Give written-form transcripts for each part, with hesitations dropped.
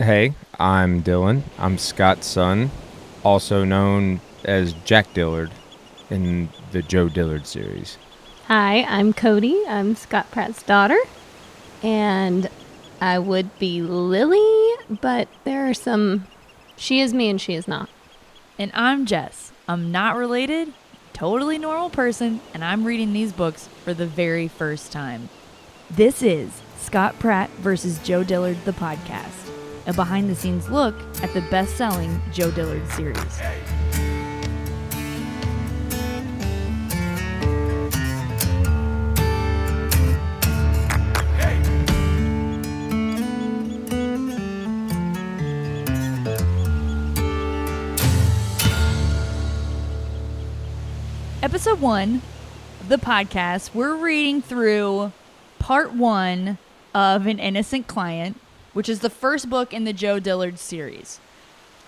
Hey, I'm Dylan. I'm Scott's son, also known as Jack Dillard in the Joe Dillard series. Hi, I'm Kody. I'm Scott Pratt's daughter. And I would be Lily, but there are some. She is me and she is not. And I'm Jess. I'm not related, totally normal person, and I'm reading these books for the very first time. This is Scott Pratt versus Joe Dillard, the podcast, a behind-the-scenes look at the best-selling Joe Dillard series. Episode 1 of the podcast, we're reading through part 1 of An Innocent Client, which is the first book in the Joe Dillard series.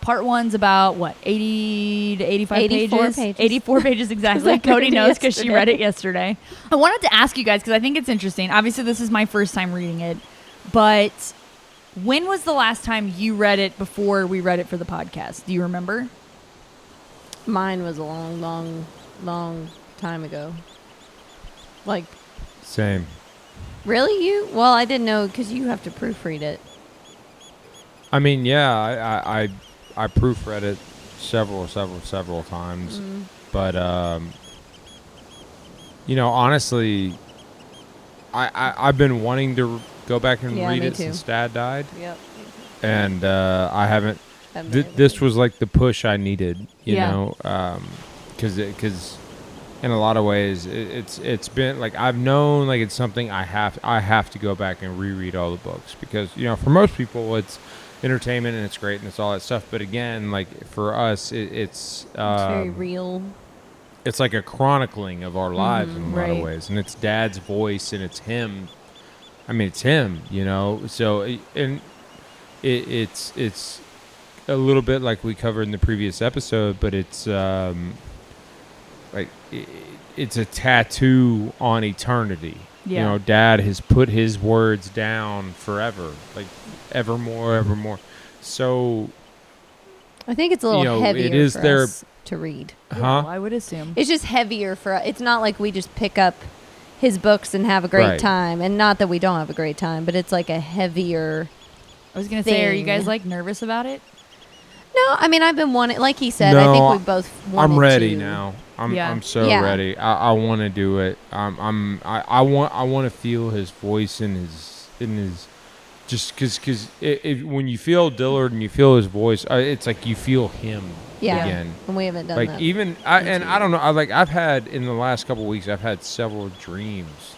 Part 1's about, 80 to 85 pages? 84 pages, exactly. Kody knows because she read it yesterday. I wanted to ask you guys, because I think it's interesting. Obviously, this is my first time reading it, but when was the last time you read it before we read it for the podcast? Do you remember? Mine was a long time ago. Like, Same. really? You? Well, I didn't know because you have to proofread it. I mean, yeah, I proofread it several times, but honestly, I've been wanting to go back and read me it too. since Dad died, Yep. and I haven't. This was like the push I needed, you know, because in a lot of ways it's been like I've known like it's something I have to go back and reread all the books because for most people it's entertainment and it's great and it's all that stuff, but again, like for us it's very real. It's like a chronicling of our lives in a lot of right. ways, and it's Dad's voice and it's him. I mean, it's him, So and it's a little bit like we covered in the previous episode, but it's like it's a tattoo on eternity. Yeah. Dad has put his words down forever, like evermore. So I think it's a little heavier it is for us to read. Well, I would assume. It's just heavier for us. It's not like we just pick up his books and have a great Right. time. And not that we don't have a great time, but it's like a heavier I was going to say, are you thing. guys like nervous about it? No, I mean, I've been wanting, like he said, No, I think we both wanted I'm ready to. now. I'm Yeah. so Yeah. ready. I want to do it. I want to feel his voice in his just because when you feel Dillard and you feel his voice, it's like you feel him Yeah. again. And we haven't done Like that. even I don't know. I've had in the last couple of weeks. I've had several dreams,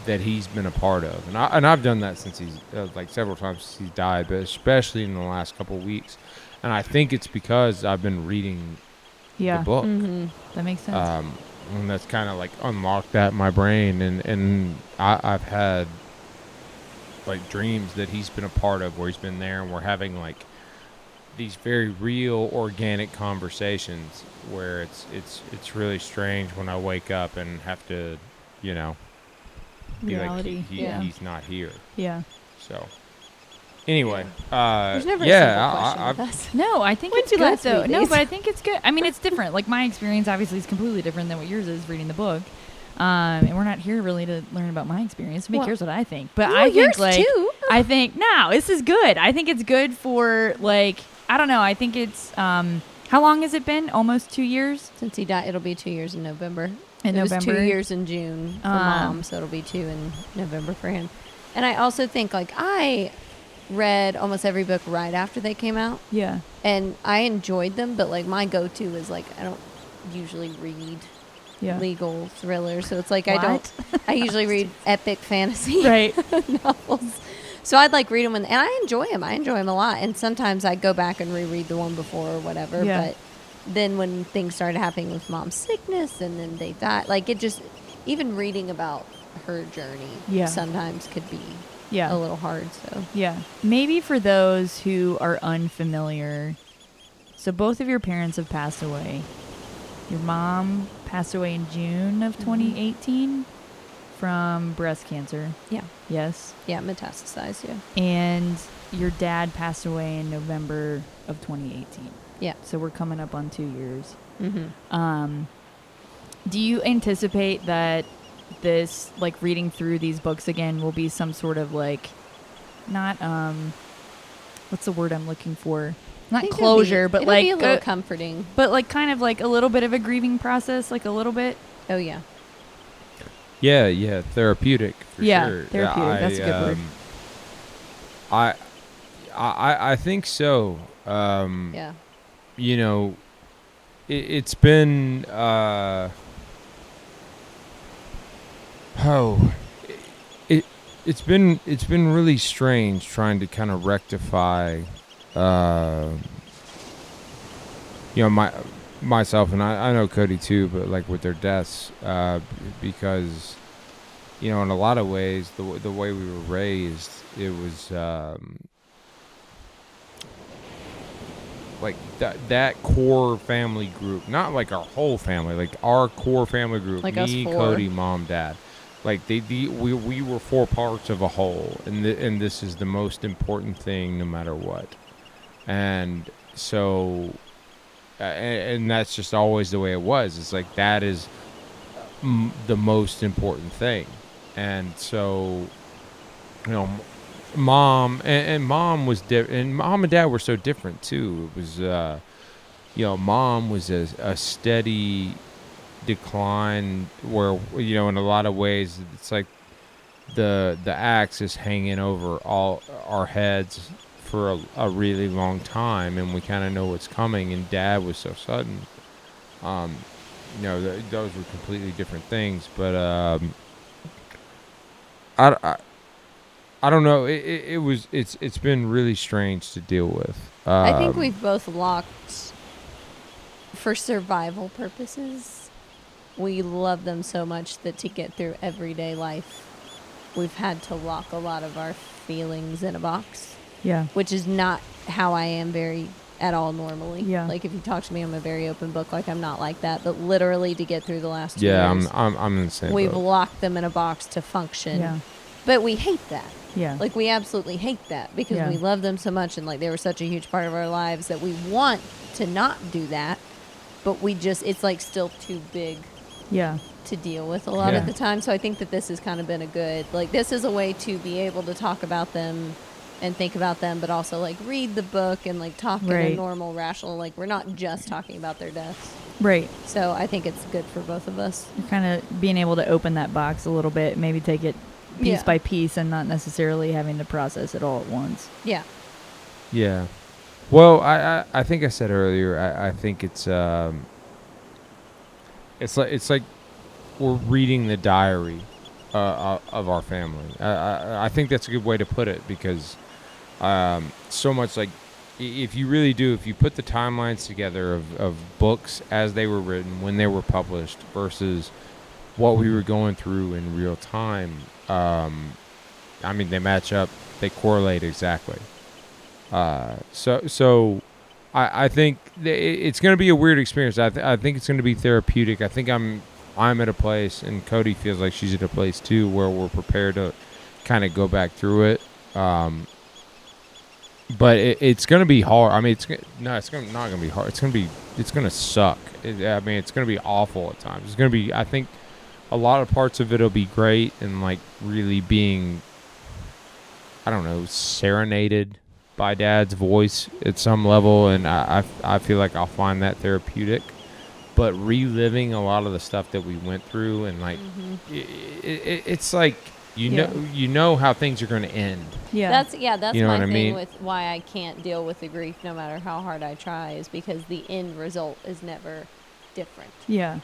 that he's been a part of, and I've done that since he's like several times since he's died, but especially in the last couple of weeks. And I think it's because I've been reading Yeah. the book. That makes sense. And that's kind of like unlocked that in my brain, and I've had like dreams that he's been a part of where he's been there, and we're having like these very real organic conversations where it's really strange when I wake up and have to be Reality. like he's not here. Yeah. So anyway, There's never yeah, a simple question with I've us. No, I think When'd it's you good last though. read No, these? but I think it's good. I mean, it's different. Like my experience obviously is completely different than what yours is reading the book. And we're not here really to learn about my experience. Make Well, yours what I think. But well, I think yours like too. I think no, this is good. I think it's good for like I don't know. I think it's how long has it been? Almost 2 years. Since he died, it'll be 2 years in November. In it was November? 2 years in June for Mom, so it'll be 2 in November for him. And I also think, like, I read almost every book right after they came out, Yeah. and I enjoyed them, but, like, my go-to is, like, I don't usually read Yeah. legal thrillers, so it's like What? I usually read epic fantasy Right. novels. So I'd, like, read them, and I enjoy them. I enjoy them a lot, and sometimes I go back and reread the one before or whatever, Yeah. but then when things started happening with Mom's sickness and then they died, like it just, even reading about her journey sometimes could be a little hard. So Yeah. Maybe for those who are unfamiliar, so both of your parents have passed away. Your mom passed away in June of 2018. from breast cancer. Yeah. Yes. Yeah, metastasized, yeah. And your dad passed away in November of 2018. Yeah. So we're coming up on 2 years. Mm-hmm. Do you anticipate that this, like, reading through these books again will be some sort of, like, not, what's the word I'm looking for? Not closure, but like be a little comforting. But like kind of like a little bit of a grieving process, like a little bit. Oh yeah. Yeah, therapeutic for sure. Therapeutic. That's a good word. I think so. Yeah. You know, it's been it's been really strange trying to kind of rectify myself, and I know Kody too, but like with their deaths, because in a lot of ways the way we were raised, it was like that core family group, not like our whole family, like our core family group, like me, Kody, mom, dad. Like we were 4 parts of a whole, and this is the most important thing, no matter what. And so, and that's just always the way it was. It's like that is the most important thing. And so, mom and mom was and mom and dad were so different too. It was, mom was a steady decline where in a lot of ways it's like the axe is hanging over all our heads for a really long time, and we kind of know what's coming. And dad was so sudden. Those were completely different things, but I don't know. It's been really strange to deal with. I think we've both locked, for survival purposes. We love them so much that to get through everyday life, we've had to lock a lot of our feelings in a box. Yeah. Which is not how I am very at all normally. Yeah. Like if you talk to me, I'm a very open book. Like I'm not like that. But literally to get through the last 2 years. Yeah, I'm in the same We've boat. locked them in a box to function. Yeah. But we hate that. Yeah. Like we absolutely hate that because we love them so much, and like they were such a huge part of our lives that we want to not do that, but it's like still too big. Yeah. To deal with a lot of the time. So I think that this has kind of been this is a way to be able to talk about them and think about them, but also like read the book and like talk in a normal, rational, like we're not just talking about their deaths. Right. So I think it's good for both of us. You're kind of being able to open that box a little bit, maybe take it piece by piece and not necessarily having to process it all at once. Yeah. Yeah. Well, I think I said earlier, I think it's like we're reading the diary of our family. I think that's a good way to put it, because so much, like if you put the timelines together of books as they were written, when they were published, versus what we were going through in real time, they match up, they correlate exactly. So I think it's going to be a weird experience. I think it's going to be therapeutic. I think I'm at a place, and Kody feels like she's at a place too, where we're prepared to kind of go back through it. But it's going to be hard. I mean, it's not going to be hard. It's going to suck. It's going to be awful at times. It's going to be, I think, a lot of parts of it will be great, and like really being, I don't know, serenaded by Dad's voice at some level, and I feel like I'll find that therapeutic. But reliving a lot of the stuff that we went through, and like it's like you know how things are going to end. Yeah, that's my thing mean? With why I can't deal with the grief, no matter how hard I try, is because the end result is never different. Yeah,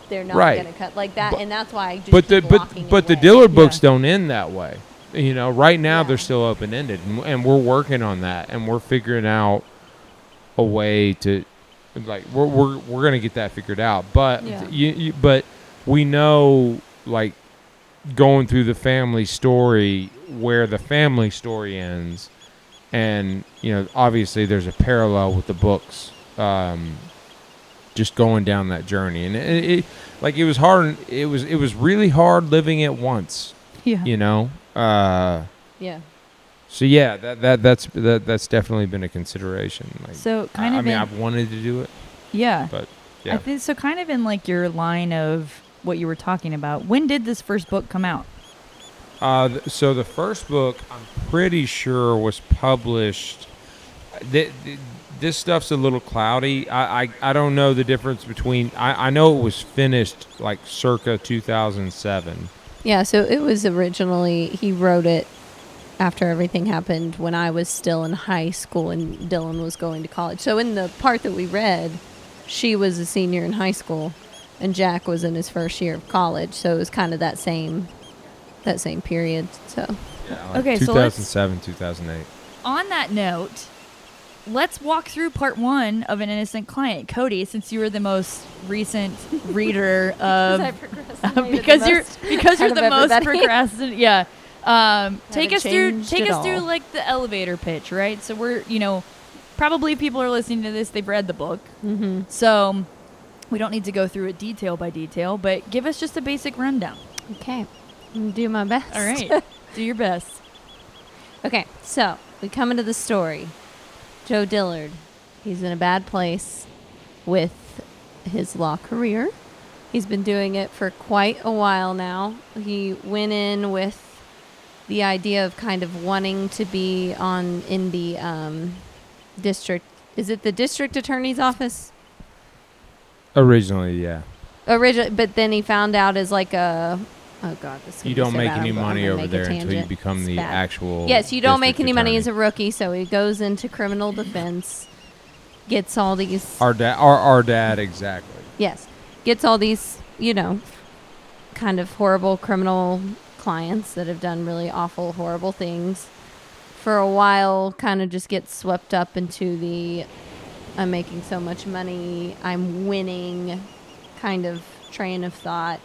they're not going to cut like that, and that's why I just but the Dillard books don't end that way. Right now they're still open ended, and we're working on that, and we're figuring out a way to, like, we're gonna get that figured out. But but we know, like, going through the family story, where the family story ends, and obviously there's a parallel with the books. just going down that journey, and it like it was hard. It was really hard living it once. Yeah. You know. Yeah. So yeah, that's definitely been a consideration. Like, So I mean, I've wanted to do it. Yeah. But yeah. I think so. Kind of in like your line of what you were talking about. When did this first book come out? So the first book, I'm pretty sure, was published. This stuff's a little cloudy. I don't know the difference between. I know it was finished like circa 2007. Yeah, so it was originally, he wrote it after everything happened when I was still in high school and Dylan was going to college. So in the part that we read, she was a senior in high school and Jack was in his first year of college. So it was kind of that same period. So Yeah, like Okay, so 2007, 2008. On that note, let's walk through part 1 of An Innocent Client. Kody, since you were the most recent reader of because you're the most procrastinating. Yeah. Take us through like the elevator pitch, right? So we're, probably people are listening to this, they've read the book. Mm-hmm. So we don't need to go through it detail by detail, but give us just a basic rundown. Okay. I'm going to do my best. All right. Do your best. Okay, so we come into the story. Joe Dillard, he's in a bad place with his law career. He's been doing it for quite a while now. He went in with the idea of kind of wanting to be in the district. Is it the district attorney's office? Originally, yeah. But then he found out as like a... Oh, God. You don't make any money over there until you become the actual... Yes, you don't make any money attorney. as a rookie, so he goes into criminal defense, gets all these... Our dad, exactly. Yes. Gets all these, kind of horrible criminal clients that have done really awful, horrible things. For a while, kind of just gets swept up into the I'm making so much money, I'm winning kind of train of thought.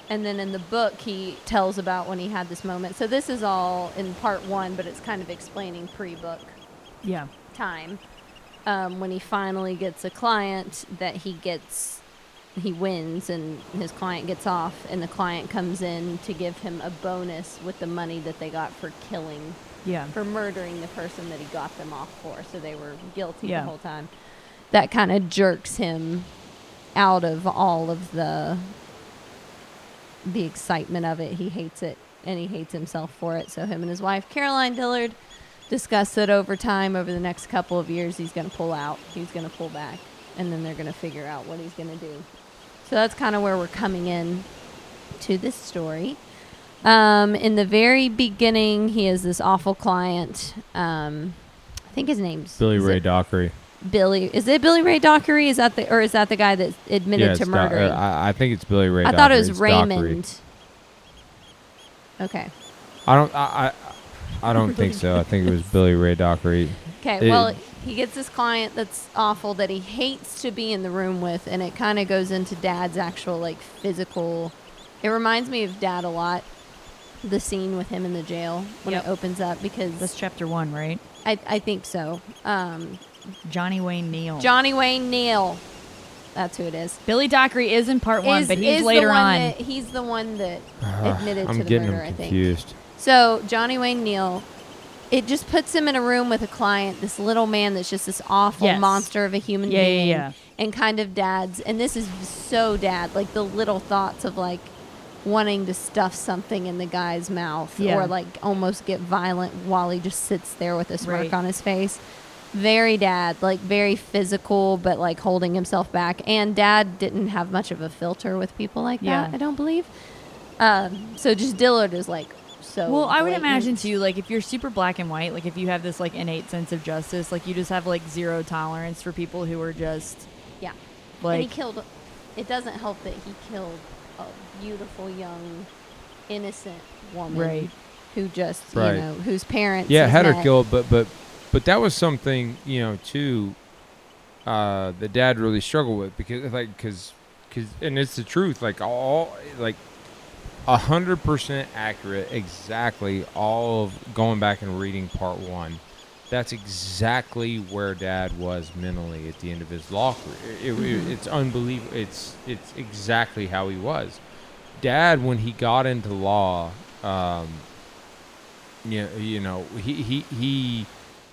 And then in the book, he tells about when he had this moment. So this is all in part 1, but it's kind of explaining pre-book time. When he finally gets a client that he wins and his client gets off and the client comes in to give him a bonus with the money that they got for killing, for murdering the person that he got them off for. So they were guilty the whole time. That kind of jerks him out of all of the excitement of it. He hates it and he hates himself for it. So him and his wife, Caroline Dillard, discuss that over time, over the next couple of years, he's going to pull out. He's going to pull back. And then they're going to figure out what he's going to do. So that's kind of where we're coming in to this story. In the very beginning, he has this awful client. I think his name's... Billy Ray Dockery. Is it Billy Ray Dockery? Is that the guy that admitted to murdering? I think it's Billy Ray Dockery. I thought it was Raymond. Okay. I don't think so. I think it was Billy Ray Dockery. Okay, well, he gets this client that's awful that he hates to be in the room with, and it kind of goes into Dad's actual, like, physical... It reminds me of Dad a lot, the scene with him in the jail when it opens up, because... That's chapter 1, right? I think so. Johnny Wayne Neal. Johnny Wayne Neal. That's who it is. Billy Dockery is in part 1, but he's later on. He's the one that admitted to the murder, I think. I'm getting him confused. So, Johnny Wayne Neal, it just puts him in a room with a client, this little man that's just this awful monster of a human being. Yeah. And kind of Dad's, and this is so Dad, like the little thoughts of like wanting to stuff something in the guy's mouth or like almost get violent while he just sits there with a smirk on his face. Very Dad, like very physical, but like holding himself back. And Dad didn't have much of a filter with people like that, I don't believe. So just Dillard is like so Well, I would blatant. imagine too, like if you're super black and white, like if you have this like innate sense of justice, like you just have like zero tolerance for people who are just like. And he killed. It doesn't help that he killed a beautiful young innocent woman, who just you know whose parents had her killed, but that was something too that Dad really struggled with because and it's the truth, like all like 100% accurate, exactly all of going back and reading part 1. that's exactly where Dad was mentally at the end of his law career. It's unbelievable. It's exactly how he was. Dad, when he got into law, he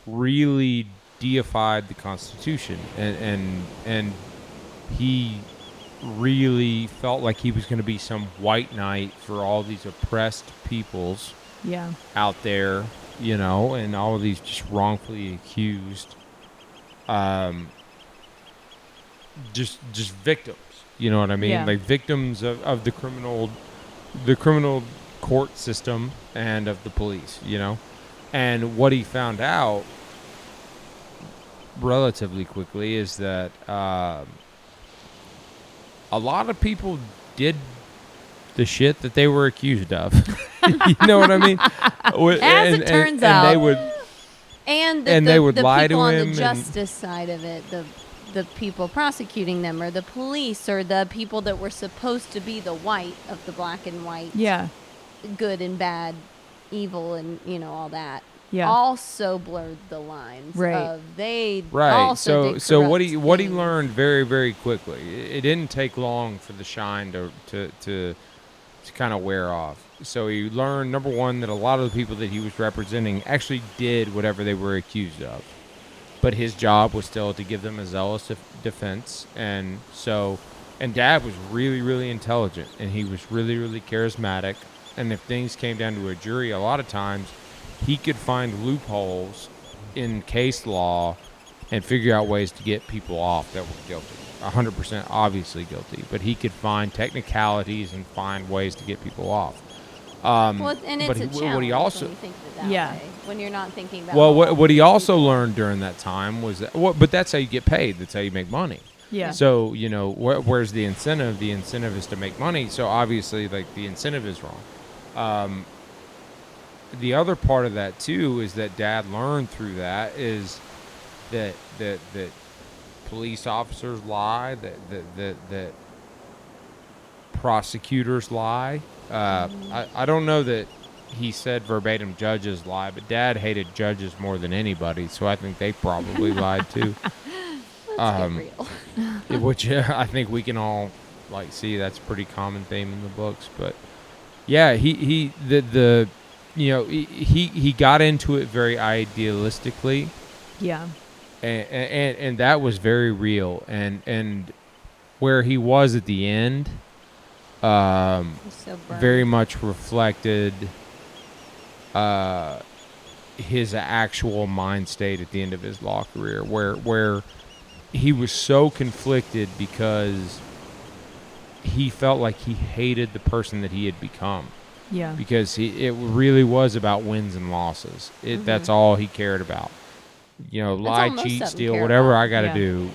really deified the Constitution, and he really felt like he was going to be some white knight for all these oppressed peoples out there, and all of these just wrongfully accused, just victims. You know what I mean? Yeah. Like victims of the criminal court system and of the police. And what he found out relatively quickly is that a lot of people did the shit that they were accused of. You know what I mean? As it turns out. They would, they would lie to him. The people on the justice side of it, the people prosecuting them, or the police, or the people that were supposed to be the white of the black and white, good and bad, evil, and all that. Yeah. Also blurred the lines. Right. Also so what he learned very, very quickly. It didn't take long for the shine to kind of wear off. So he learned, number one, that a lot of the people that he was representing actually did whatever they were accused of, but his job was still to give them a zealous defense. And Dad was really, really intelligent, and he was really, really charismatic. And if things came down to a jury, a lot of times he could find loopholes in case law and figure out ways to get people off that were guilty. 100% obviously guilty, but he could find technicalities and find ways to get people off. And it's a challenge what he also, when you think of it that way, when you're not thinking about what he also learned during that time was that, but that's how you get paid. That's how you make money. Yeah. So, where's the incentive? The incentive is to make money. So obviously, like, the incentive is wrong. The other part of that too is that Dad learned through that is that police officers lie, that prosecutors lie. I don't know that he said verbatim judges lie, but Dad hated judges more than anybody, so I think they probably lied too. Let's get real. Which I think we can all see that's a pretty common theme in the books. But yeah, he got into it very idealistically. Yeah. And that was very real. And where he was at the end very much reflected his actual mind state at the end of his law career, where he was so conflicted because he felt like he hated the person that he had become. Yeah. Because it really was about wins and losses. That's all he cared about. Lie, cheat, steal, whatever I got to do,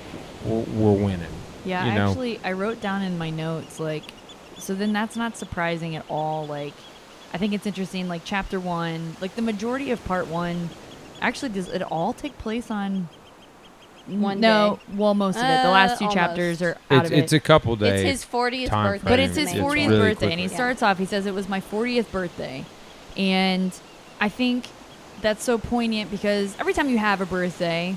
we're winning. Yeah, actually, I wrote down in my notes, so then that's not surprising at all. I think it's interesting, chapter 1, the majority of part 1, actually, does it all take place on one day? Well, most of it. The last two almost. chapters are out of it. It's a couple days. It's his 40th birthday. But it's his 40th really birthday, quickly. and he starts off, he says, it was my 40th birthday. And I think that's so poignant because every time you have a birthday,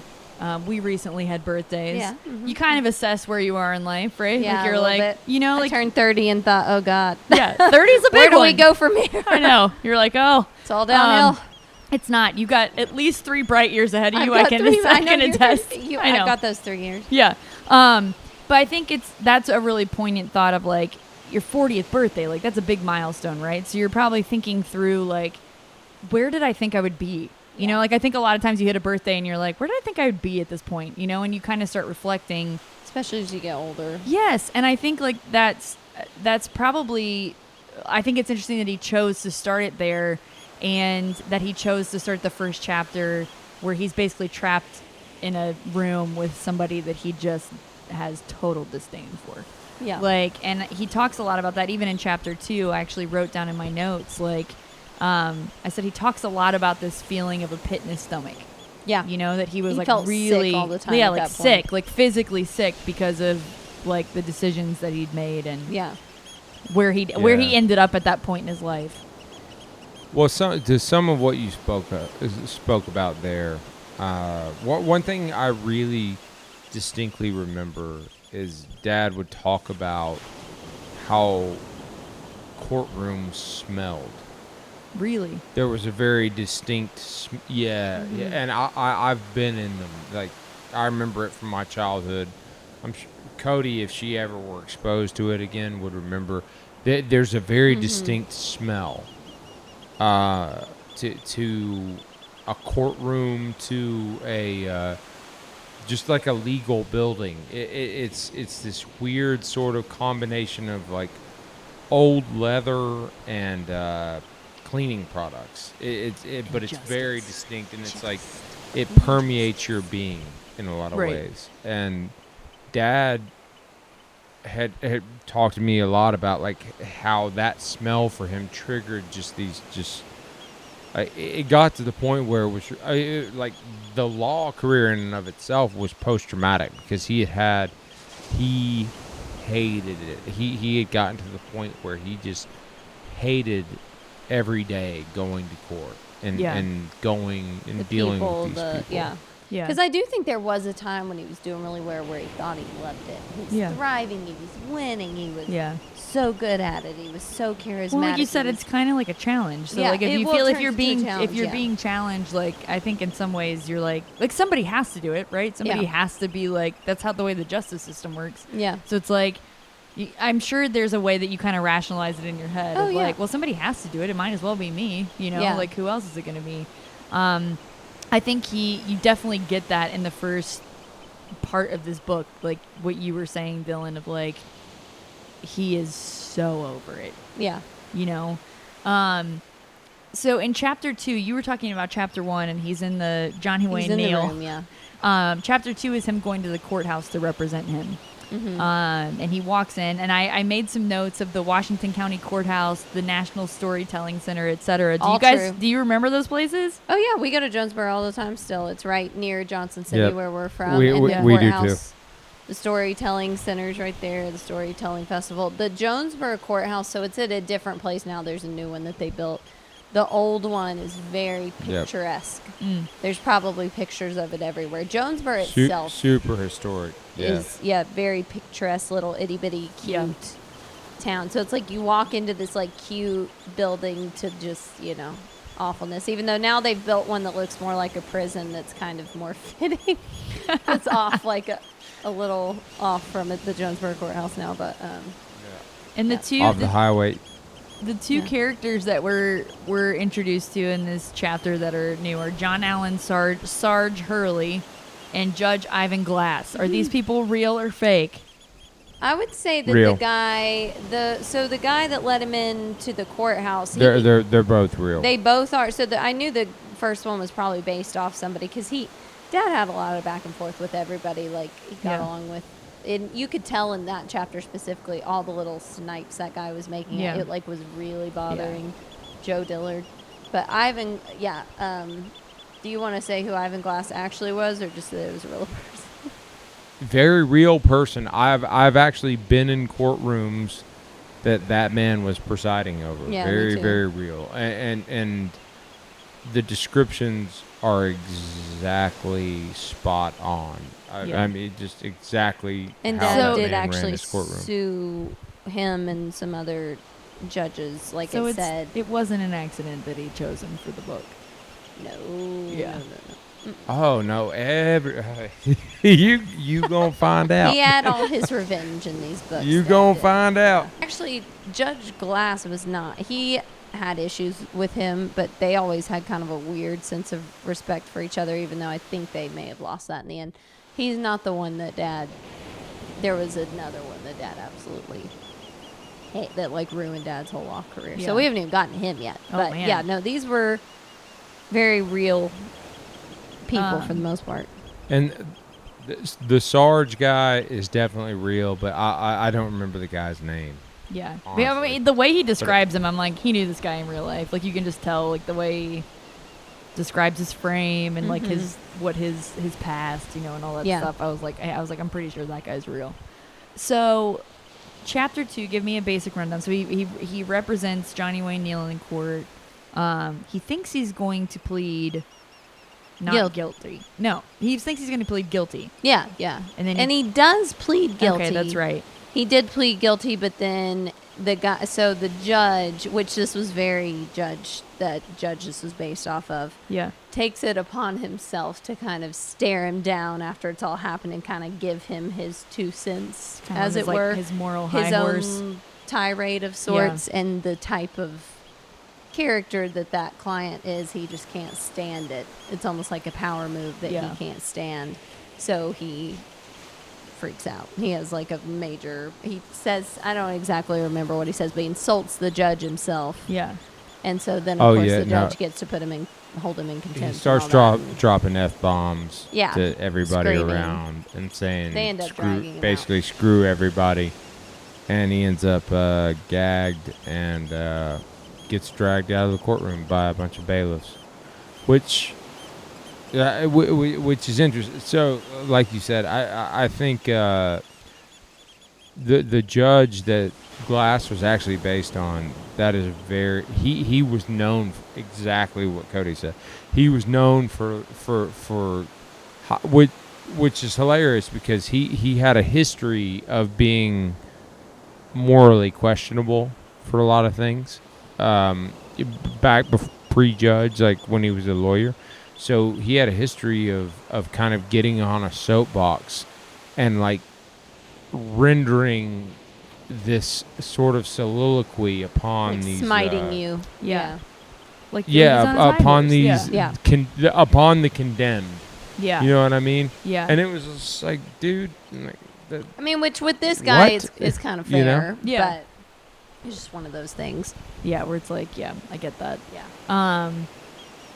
we recently had birthdays. Yeah. You kind of assess where you are in life, right? Yeah, you're a little bit. I turned 30 and thought, oh God. Yeah, 30's a big Where do one. we go from here? I know. You're like, oh. It's all downhill. It's not. You got at least 3 bright years ahead of you. I can attest. I know. I've got those 3 years. Yeah. But I think that's a really poignant thought of your 40th birthday. That's a big milestone, right? So you're probably thinking through where did I think I would be? You know, I think a lot of times you hit a birthday and you're like, where did I think I would be at this point? And you kind of start reflecting. Especially as you get older. Yes. And I think that's probably, I think it's interesting that he chose to start it there and that he chose to start the first chapter where he's basically trapped in a room with somebody that he just has total disdain for. Yeah. And he talks a lot about that even in chapter 2. I actually wrote down in my notes, I said he talks a lot about this feeling of a pit in his stomach. Yeah. That he was felt really sick all the time. Yeah, sick, physically sick because of the decisions that he'd made and where he ended up at that point in his life. Well, some of what you spoke about there, One thing I really distinctly remember is Dad would talk about how courtrooms smelled. Really? There was a very distinct, yeah, and I've been in them. Like, I remember it from my childhood. I'm sure Kody, if she ever were exposed to it again, would remember that there's a very distinct smell to a courtroom, to a just like a legal building. It's this weird sort of combination of like old leather and cleaning products. But it's very distinct, and it's like it permeates your being in a lot of ways. And Dad had talked to me a lot about like how that smell for him triggered it got to the point where it was like the law career in and of itself was post-traumatic, because he hated it. He had gotten to the point where he just hated every day going to court and going and dealing with these people. Yeah. Because I do think there was a time when he was doing really well where he thought he loved it. He was thriving. He was winning. He was so good at it. He was so charismatic. Well, like you said, it's kind of like a challenge. So like if you feel if you're being challenged, like I think in some ways you're like somebody has to do it, right? Somebody has to be like, that's how the way the justice system works. Yeah. So it's like, I'm sure there's a way that you kind of rationalize it in your head. Like, well, somebody has to do it. It might as well be me. You know, like who else is it going to be? I think you definitely get that in the first part of this book, like what you were saying, Dylan, of like, he is so over it. Yeah. You know? So in chapter 2, you were talking about chapter 1, and he's in the Johnny Wayne Neal. Room, yeah. Chapter 2 is him going to the courthouse to represent him. And he walks in, and I made some notes of the Washington County Courthouse, the National Storytelling Center, etc. Do you remember those places? Oh yeah, we go to Jonesboro all the time still. It's right near Johnson City where we're from. We do too. The Storytelling Center's right there, the Storytelling Festival. The Jonesboro Courthouse, so it's at a different place now. There's a new one that they built. The old one is very picturesque. There's probably pictures of it everywhere. Jonesboro itself super historic. Is very picturesque, little itty bitty cute town. So it's like you walk into this like cute building to just, awfulness. Even though now they've built one that looks more like a prison that's kind of more fitting. It's off like a little off from the Jonesboro Courthouse now, but and the two off the highway. The two characters that we're introduced to in this chapter that are new are John Allen Sarge Hurley and Judge Ivan Glass. Are these people real or fake? I would say that real. the guy that let him into the courthouse, they're both real. They both are. So I knew the first one was probably based off somebody, because Dad had a lot of back and forth with everybody. Like he got along with. And you could tell in that chapter specifically all the little snipes that guy was making. Yeah. It like was really bothering Joe Dillard. But Ivan, do you want to say who Ivan Glass actually was, or just that it was a real person? Very real person. I've actually been in courtrooms that man was presiding over. Yeah, very, very real. And the descriptions are exactly spot on. I mean, just exactly. And how Dad that did man ran actually his courtroom. sue him and some other judges, like so it said. It wasn't an accident that he chose him for the book. No. Yeah. No. Oh no! You gonna find out. He had all his revenge in these books. You gonna find out. Actually, Judge Glass was not. He had issues with him, but they always had kind of a weird sense of respect for each other, even though I think they may have lost that in the end. He's not the one that Dad. There was another one that Dad absolutely that like ruined Dad's whole law career. Yeah. So we haven't even gotten to him yet. But these were very real people for the most part. And the Sarge guy is definitely real, but I don't remember the guy's name. Yeah. I mean, the way he describes him, I'm like, he knew this guy in real life. Like, you can just tell, like, the way he describes his frame and, like, his past, and all that stuff. I was like, I'm pretty sure that guy's real. So, chapter 2, give me a basic rundown. So, he represents Johnny Wayne Neal in court. He thinks he's going to plead not guilty. No, he thinks he's going to plead guilty. Yeah. And he does plead guilty. Okay, that's right. He did plead guilty, but then the judge, which this was that judge this was based off of, takes it upon himself to kind of stare him down after it's all happened and kind of give him his 2 cents, as it were, his moral high horse, own tirade of sorts, and the type of character that client is. He just can't stand it. It's almost like a power move that he can't stand, so he freaks out. He has like he says, I don't exactly remember what he says, but he insults the judge himself. Yeah. And so then, of course, the judge gets to hold him in contempt. He starts dropping F-bombs to everybody around and saying, they end up basically screw everybody. And he ends up gagged and gets dragged out of the courtroom by a bunch of bailiffs, which is interesting. So, like you said, I think the judge that Glass was actually based on, that is he was known for exactly what Kody said. He was known for which is hilarious because he had a history of being morally questionable for a lot of things back pre-judge, like when he was a lawyer. So he had a history of kind of getting on a soapbox and like rendering this sort of soliloquy upon these smiting you. Upon these upon the condemned. Yeah. You know what I mean? Yeah. And it was just like, dude, which with this guy it's kind of fair. You know? Yeah. But it's just one of those things. Yeah, where it's like, I get that. Yeah.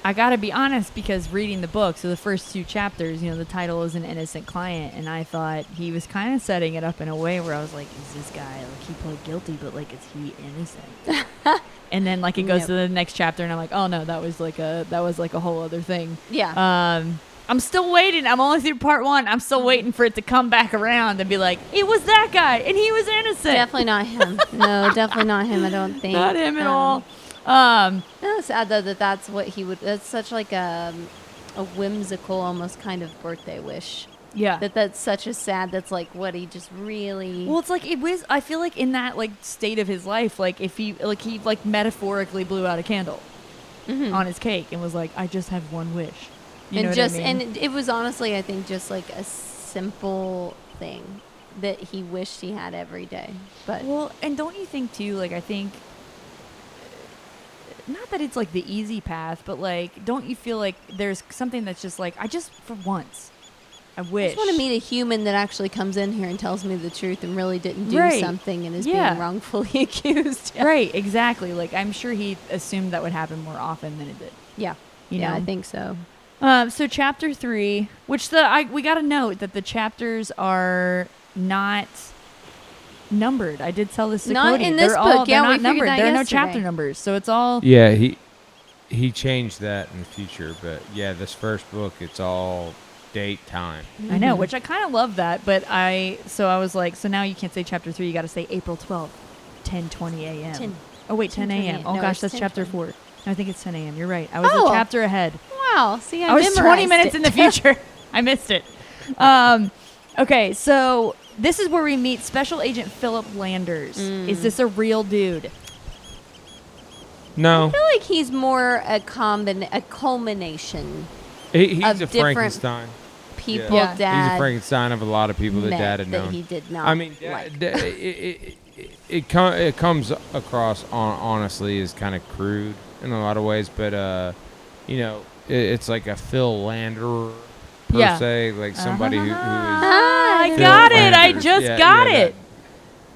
I got to be honest, because reading the book, so the first 2 chapters, the title is An Innocent Client, and I thought he was kind of setting it up in a way where I was like, is this guy, like, he pled guilty, but, like, is he innocent? And then, like, it goes to the next chapter, and I'm like, oh, no, that was like a whole other thing. Yeah. I'm still waiting. I'm only through part 1. I'm still waiting for it to come back around and be like, it was that guy, and he was innocent. Definitely not him. No, definitely not him, I don't think. Not him at all. It's sad though that's what he would. That's such like a whimsical, almost kind of birthday wish. Yeah. That's such a sad. That's like what he just really. Well, it's like it was. I feel like in that like state of his life, like if he metaphorically blew out a candle on his cake and was like, I just have one wish. You know what I mean? And it was honestly, I think, just like a simple thing that he wished he had every day. But and don't you think too? Like I think. Not that it's like the easy path, but like, don't you feel like there's something that's just like, for once, I wish. I just want to meet a human that actually comes in here and tells me the truth and really didn't do something and is being wrongfully accused. Yeah. Right, exactly. Like, I'm sure he assumed that would happen more often than it did. Yeah. You know? I think so. So chapter 3, which we got to note that the chapters are not numbered. I did tell this to not Kody. In this book. They're not we numbered. That there are yesterday. No chapter numbers, so it's all. Yeah, he changed that in the future, but yeah, this first book, it's all date time. I know, which I kind of love that, but I was like, so now you can't say chapter 3. You got to say April 12th, 10:20 a.m. Oh wait, 10 a.m. Oh gosh, that's chapter 4. No, I think it's 10 a.m. You're right. I was a chapter ahead. Wow. See, I was 20 minutes in the future. I missed it. Okay, so this is where we meet Special Agent Philip Landers. Is this a real dude? No. I feel like he's more a culmination. He's of a Frankenstein. People, Yeah. Dad. He's a Frankenstein of a lot of people that Dad had known. That he did not. I mean, it comes across honestly as kind of crude in a lot of ways, but it's like a Phil Lander per se, like somebody who is. I got it. I just got it.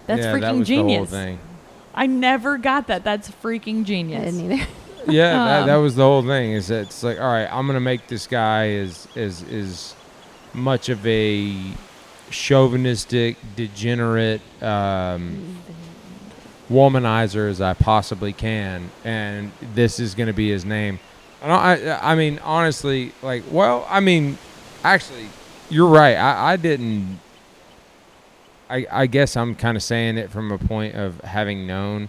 That's freaking that was genius. The whole thing. I never got that. That's freaking genius. I didn't either. Yeah, that was the whole thing. Is that it's like, all right, I'm gonna make this guy as much of a chauvinistic, degenerate womanizer as I possibly can, and this is gonna be his name. And I mean, honestly, actually, you're right. I didn't. I guess I'm kind of saying it from a point of having known.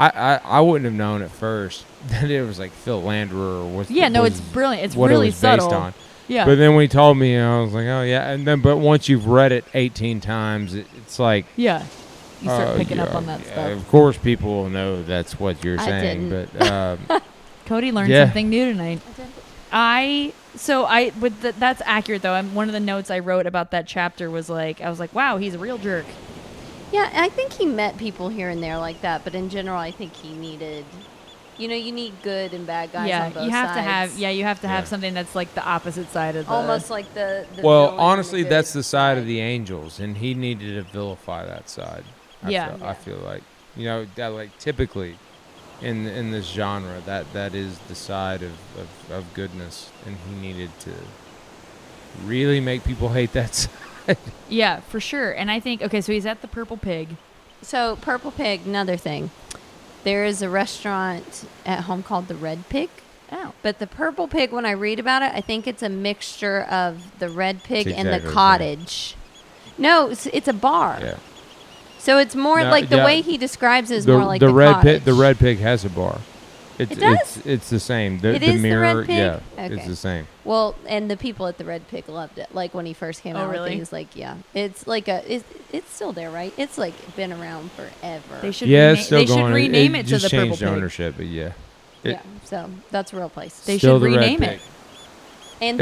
I wouldn't have known at first that it was like Phil Landrer or what. Yeah, no, it's brilliant. It's what really it was subtle. based on. Yeah. But then when he told me, I was like, oh yeah. And then, but once you've read it 18 times, it's like, yeah, you start picking up on that stuff. Of course, people will know that's what you're saying. didn't. But Cody learned something new tonight. That's accurate though. One of the notes I wrote about that chapter was like, I was like, wow, he's a real jerk. Yeah, I think he met people here and there like that, but in general, I think he needed, you need good and bad guys on both you have sides. you have to have something that's like the opposite side of the. Almost like the well, villain honestly, and the that's good the side of side. the angels, and he needed to vilify that side. I feel like, that like typically in this genre, that is the side of goodness, and he needed to really make people hate that side. Yeah, for sure. And I think, okay, so he's at the Purple Pig. So, Purple Pig, another thing. There is a restaurant at home called the Red Pig. Oh. But the Purple Pig, when I read about it, I think it's a mixture of the Red Pig It's and the exactly the cottage. No, it's a bar. Yeah. So it's more No, like the yeah. way he describes it is more like the Red cottage. Pig. The Red Pig has a bar. It does? It's the same. It The is the mirror. Red Pig? Yeah, Okay. it's the same. Well, and the people at the Red Pig loved it. Like when he first came Oh, out, really? he was like, "Yeah, it's like it's still there, right? It's like been around forever." They should It's still they going. should rename it to just the Purple changed Pig. ownership, but yeah. Yeah, so that's a real place. They Still should the Red rename Pig. it. And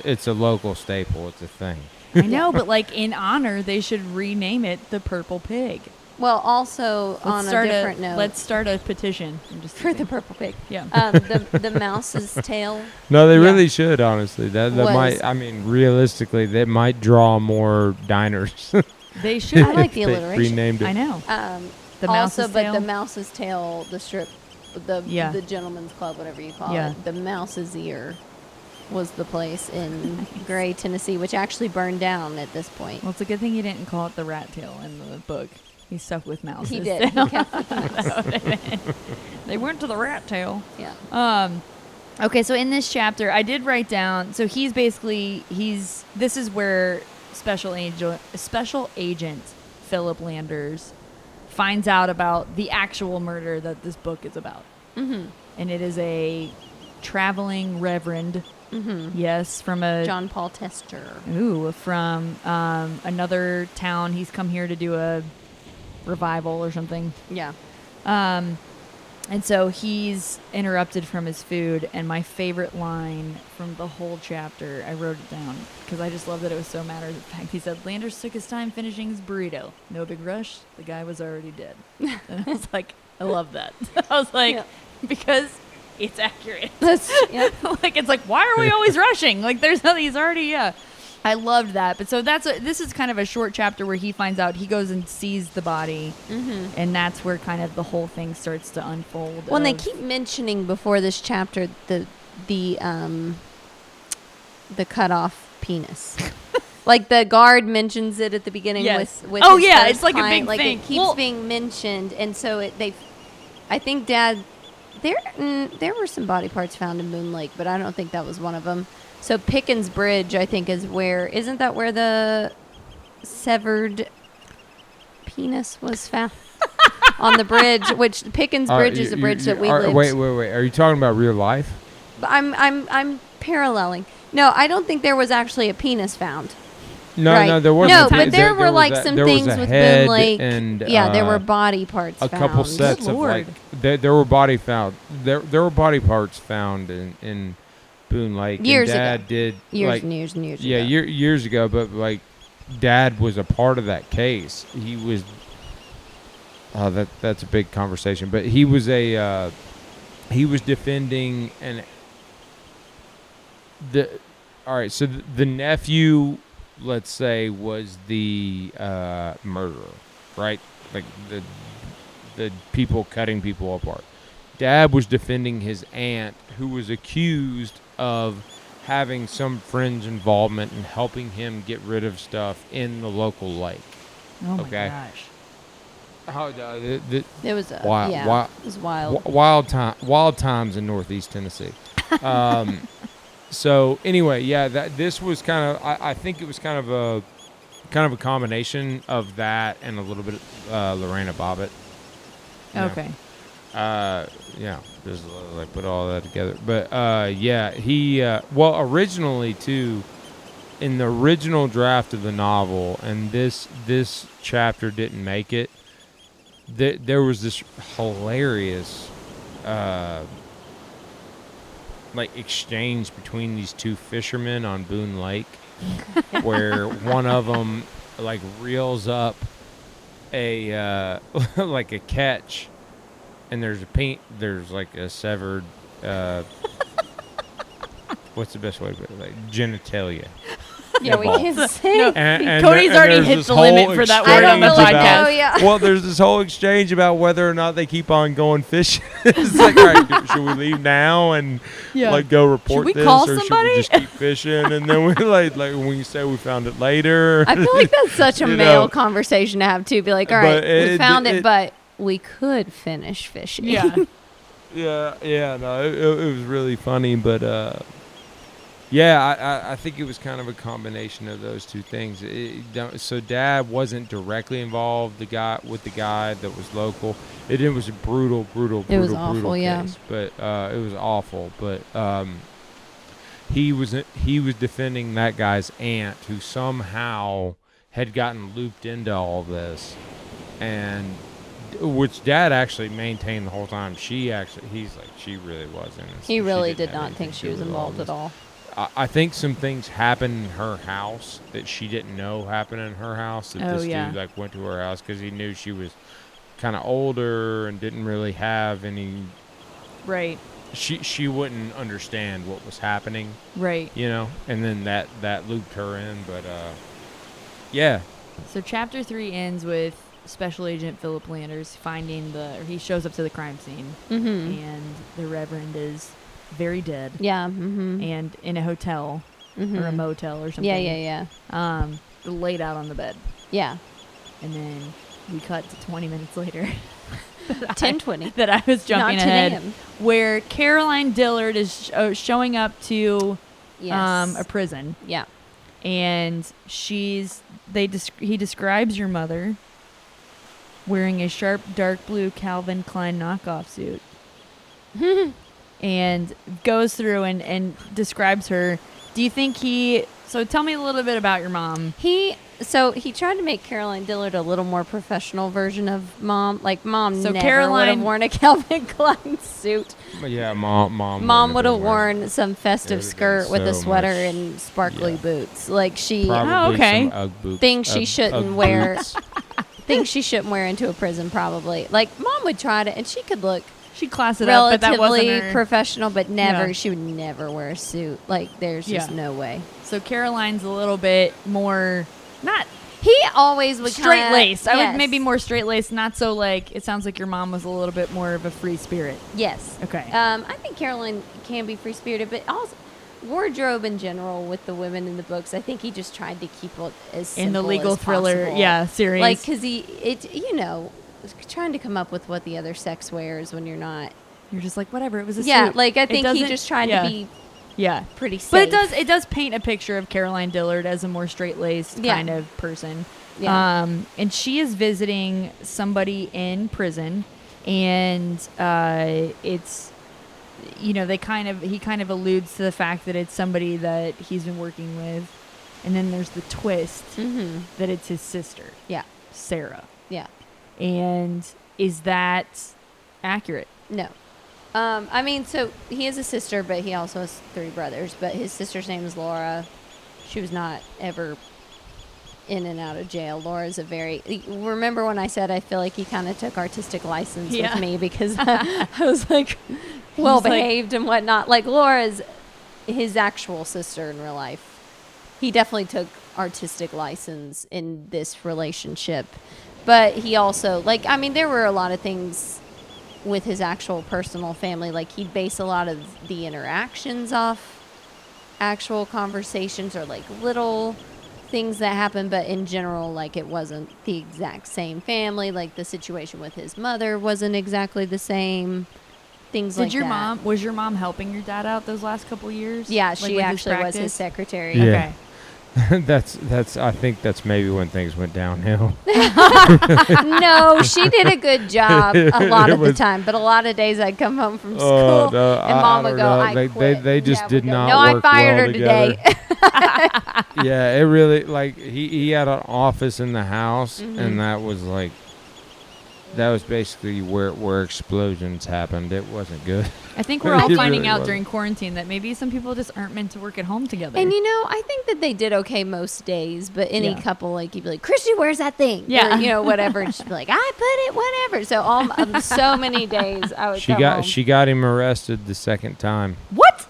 It's a local staple. It's a thing. I know, but like in honor, they should rename it the Purple Pig. well, also on a different note, Let's start a petition. I'm just for the kidding. Purple Pig. Yeah. The mouse's tail. No, they Yeah. really should. Honestly, that Was- might. I mean, realistically, that might draw more diners. They should. I like the if they alliteration. renamed it. I know. The also, mouse's but tail. the mouse's tail, the strip, the gentleman's club, whatever you call Yeah. it, the mouse's ear was the place in Gray, Tennessee, which actually burned down at this point. Well, it's a good thing he didn't call it the rat tail in the book. He stuck with mouses. He did. He kept with They went to the rat tail. yeah. Okay, so in this chapter, I did write down. So he's basically this is where special agent Philip Landers finds out about the actual murder that this book is about, Mm-hmm. and it is a traveling reverend. Mm-hmm. Yes, from a John Paul Tester. from another town. He's come here to do a revival or something. Yeah. And so he's interrupted from his food, and my favorite line from the whole chapter, I wrote it down because I just love that it was so matter of fact. He said, Landers took his time finishing his burrito. No big rush. The guy was already dead. And I was like, I love that. I was like, Yeah. because it's accurate. Yeah. Like, it's like, why are we always rushing? Like, there's nothing. He's already, yeah. I loved that. But so this is kind of a short chapter where he finds out, he goes and sees the body, Mm-hmm. and that's where kind of the whole thing starts to unfold. Well, and they keep mentioning before this chapter the cut off penis. Like the guard mentions it at the beginning Yes. with Oh, his yeah, first it's like a client. big like thing. It keeps Well- being mentioned, and so I think Dad, there were some body parts found in Moon Lake, but I don't think that was one of them. So Pickens Bridge, I think, isn't that where the severed penis was found? On the bridge, which Pickens Bridge is a bridge that we lived. Wait. Are you talking about real life? I'm paralleling. No, I don't think there was actually a penis found. No, Right. no, there wasn't. No, a but penis. there were like was some there was things a with head Boone Lake. and Yeah, there were body parts a found. couple sets Good of Lord. like there were body found. There were body parts found in Boone Lake. Years and Dad ago. did years like and years and years yeah, ago. years ago. But like Dad was a part of that case. He was. That's a big conversation, but he was he was defending all right, so the nephew, let's say, was the murderer, right? Like the people cutting people apart. Dad was defending his aunt, who was accused of having some friend's involvement in helping him get rid of stuff in the local lake. Oh my Okay. gosh. It was it was wild. Wild times in Northeast Tennessee. So anyway, yeah, this was kind of. I think it was kind of a combination of that and a little bit of Lorena Bobbitt. You know. Okay. Yeah, just like put all that together. But yeah, he well, originally too, in the original draft of the novel, and this chapter didn't make it. There was this hilarious like exchange between these two fishermen on Boone Lake, where one of them like reels up a like a catch, and there's like a severed what's the best way to put it? Like genitalia. Yeah, we can say. No, And Cody's already hit the limit for that word on the podcast. Oh, yeah. Well, there's this whole exchange about whether or not they keep on going fishing. It's like, all right, should we leave now and like go report we this, call or somebody? should we just keep fishing? And then we like when you say we found it later. I feel like that's such a You male know. conversation to have too. Be like, all right, But we found it, it- but we could finish fishing. Yeah. Yeah, no, it was really funny, but yeah, I think it was kind of a combination of those two things. So Dad wasn't directly involved. The guy that was local. It was a brutal It was awful, brutal yeah. case, but it was awful. But he was defending that guy's aunt, who somehow had gotten looped into all this, and which Dad actually maintained the whole time. He's like, she really wasn't. He really didn't did have not anything think to she do was with involved this. at all. I think some things happened in her house that she didn't know happened in her house. That this dude like went to her house because he knew she was kind of older and didn't really have any. Right. She wouldn't understand what was happening. Right. You know, and then that looped her in. But yeah. So chapter 3 ends with Special Agent Philip Landers he shows up to the crime scene, and the Reverend is very dead. Yeah. And in a hotel or a motel or something. Yeah. Laid out on the bed. Yeah. And then we cut to 20 minutes later. 10:20. That I was jumping Not ahead. 10 a.m. Where Caroline Dillard is showing up to Yes. a prison. Yeah. And he describes your mother wearing a sharp dark blue Calvin Klein knockoff suit. And goes through and describes her. Do you think so tell me a little bit about your mom. He tried to make Caroline Dillard a little more professional version of Mom. Like Mom So never Caroline- would have worn a Calvin Klein suit. Yeah, Mom Would have worn some festive It would've skirt been with a so sweater much- and sparkly yeah. boots. Like she Probably okay. some Ugg boots. Things she Ugg shouldn't wear. boots. Things she shouldn't wear into a prison probably. Like Mom would try to, and she could look She classed it up, but that wasn't relatively her. professional, but never. Yeah. She would never wear a suit. Like there's just Yeah. no way. So Caroline's a little bit more not He always would straight laced. I Yes. would maybe more straight laced, not so like it sounds like your mom was a little bit more of a free spirit. Yes. Okay. I think Caroline can be free spirited, but also wardrobe in general with the women in the books. I think he just tried to keep it as simple In the legal as thriller, possible. series. Like because trying to come up with what the other sex wears when you're not. You're just like whatever. It was a Yeah, suit. like I It think he doesn't- just tried yeah. to be Yeah. pretty safe. But it does paint a picture of Caroline Dillard as a more straight-laced Yeah. kind of person. Yeah. And she is visiting somebody in prison, and it's he kind of alludes to the fact that it's somebody that he's been working with, and then there's the twist that it's his sister, Yeah. Sarah. Yeah. And is that accurate? No. I mean, so he has a sister, but he also has 3 brothers. But his sister's name is Laura. She was not ever in and out of jail. Laura's remember when I said I feel like he kind of took artistic license Yeah. with me because I was like well behaved and whatnot. Like Laura's his actual sister in real life. He definitely took artistic license in this relationship. But he also, there were a lot of things with his actual personal family. Like, he'd base a lot of the interactions off actual conversations or, little things that happened. But in general, it wasn't the exact same family. Like, the situation with his mother wasn't exactly the same. Things like that. Was your mom helping your dad out those last couple years? Yeah, Like, she with his actually was his practice? secretary. Yeah. Okay. I think that's maybe when things went downhill. No, she did a good job a lot of the time, but a lot of days I'd come home from school and Mom would go, I quit. They just did not No, I work fired well her together. today. Yeah, it really, like, he had an office in the house, Mm-hmm. and that was like, that was basically where explosions happened. It wasn't good. I think we're all It finding really out wasn't. during quarantine that maybe some people just aren't meant to work at home together. And I think that they did okay most days, but any Yeah. couple, like, you'd be like, Christy, where's that thing? Yeah. Or, whatever. And she'd be like, I put it, whatever. So so many days I would She got him arrested the second time. What?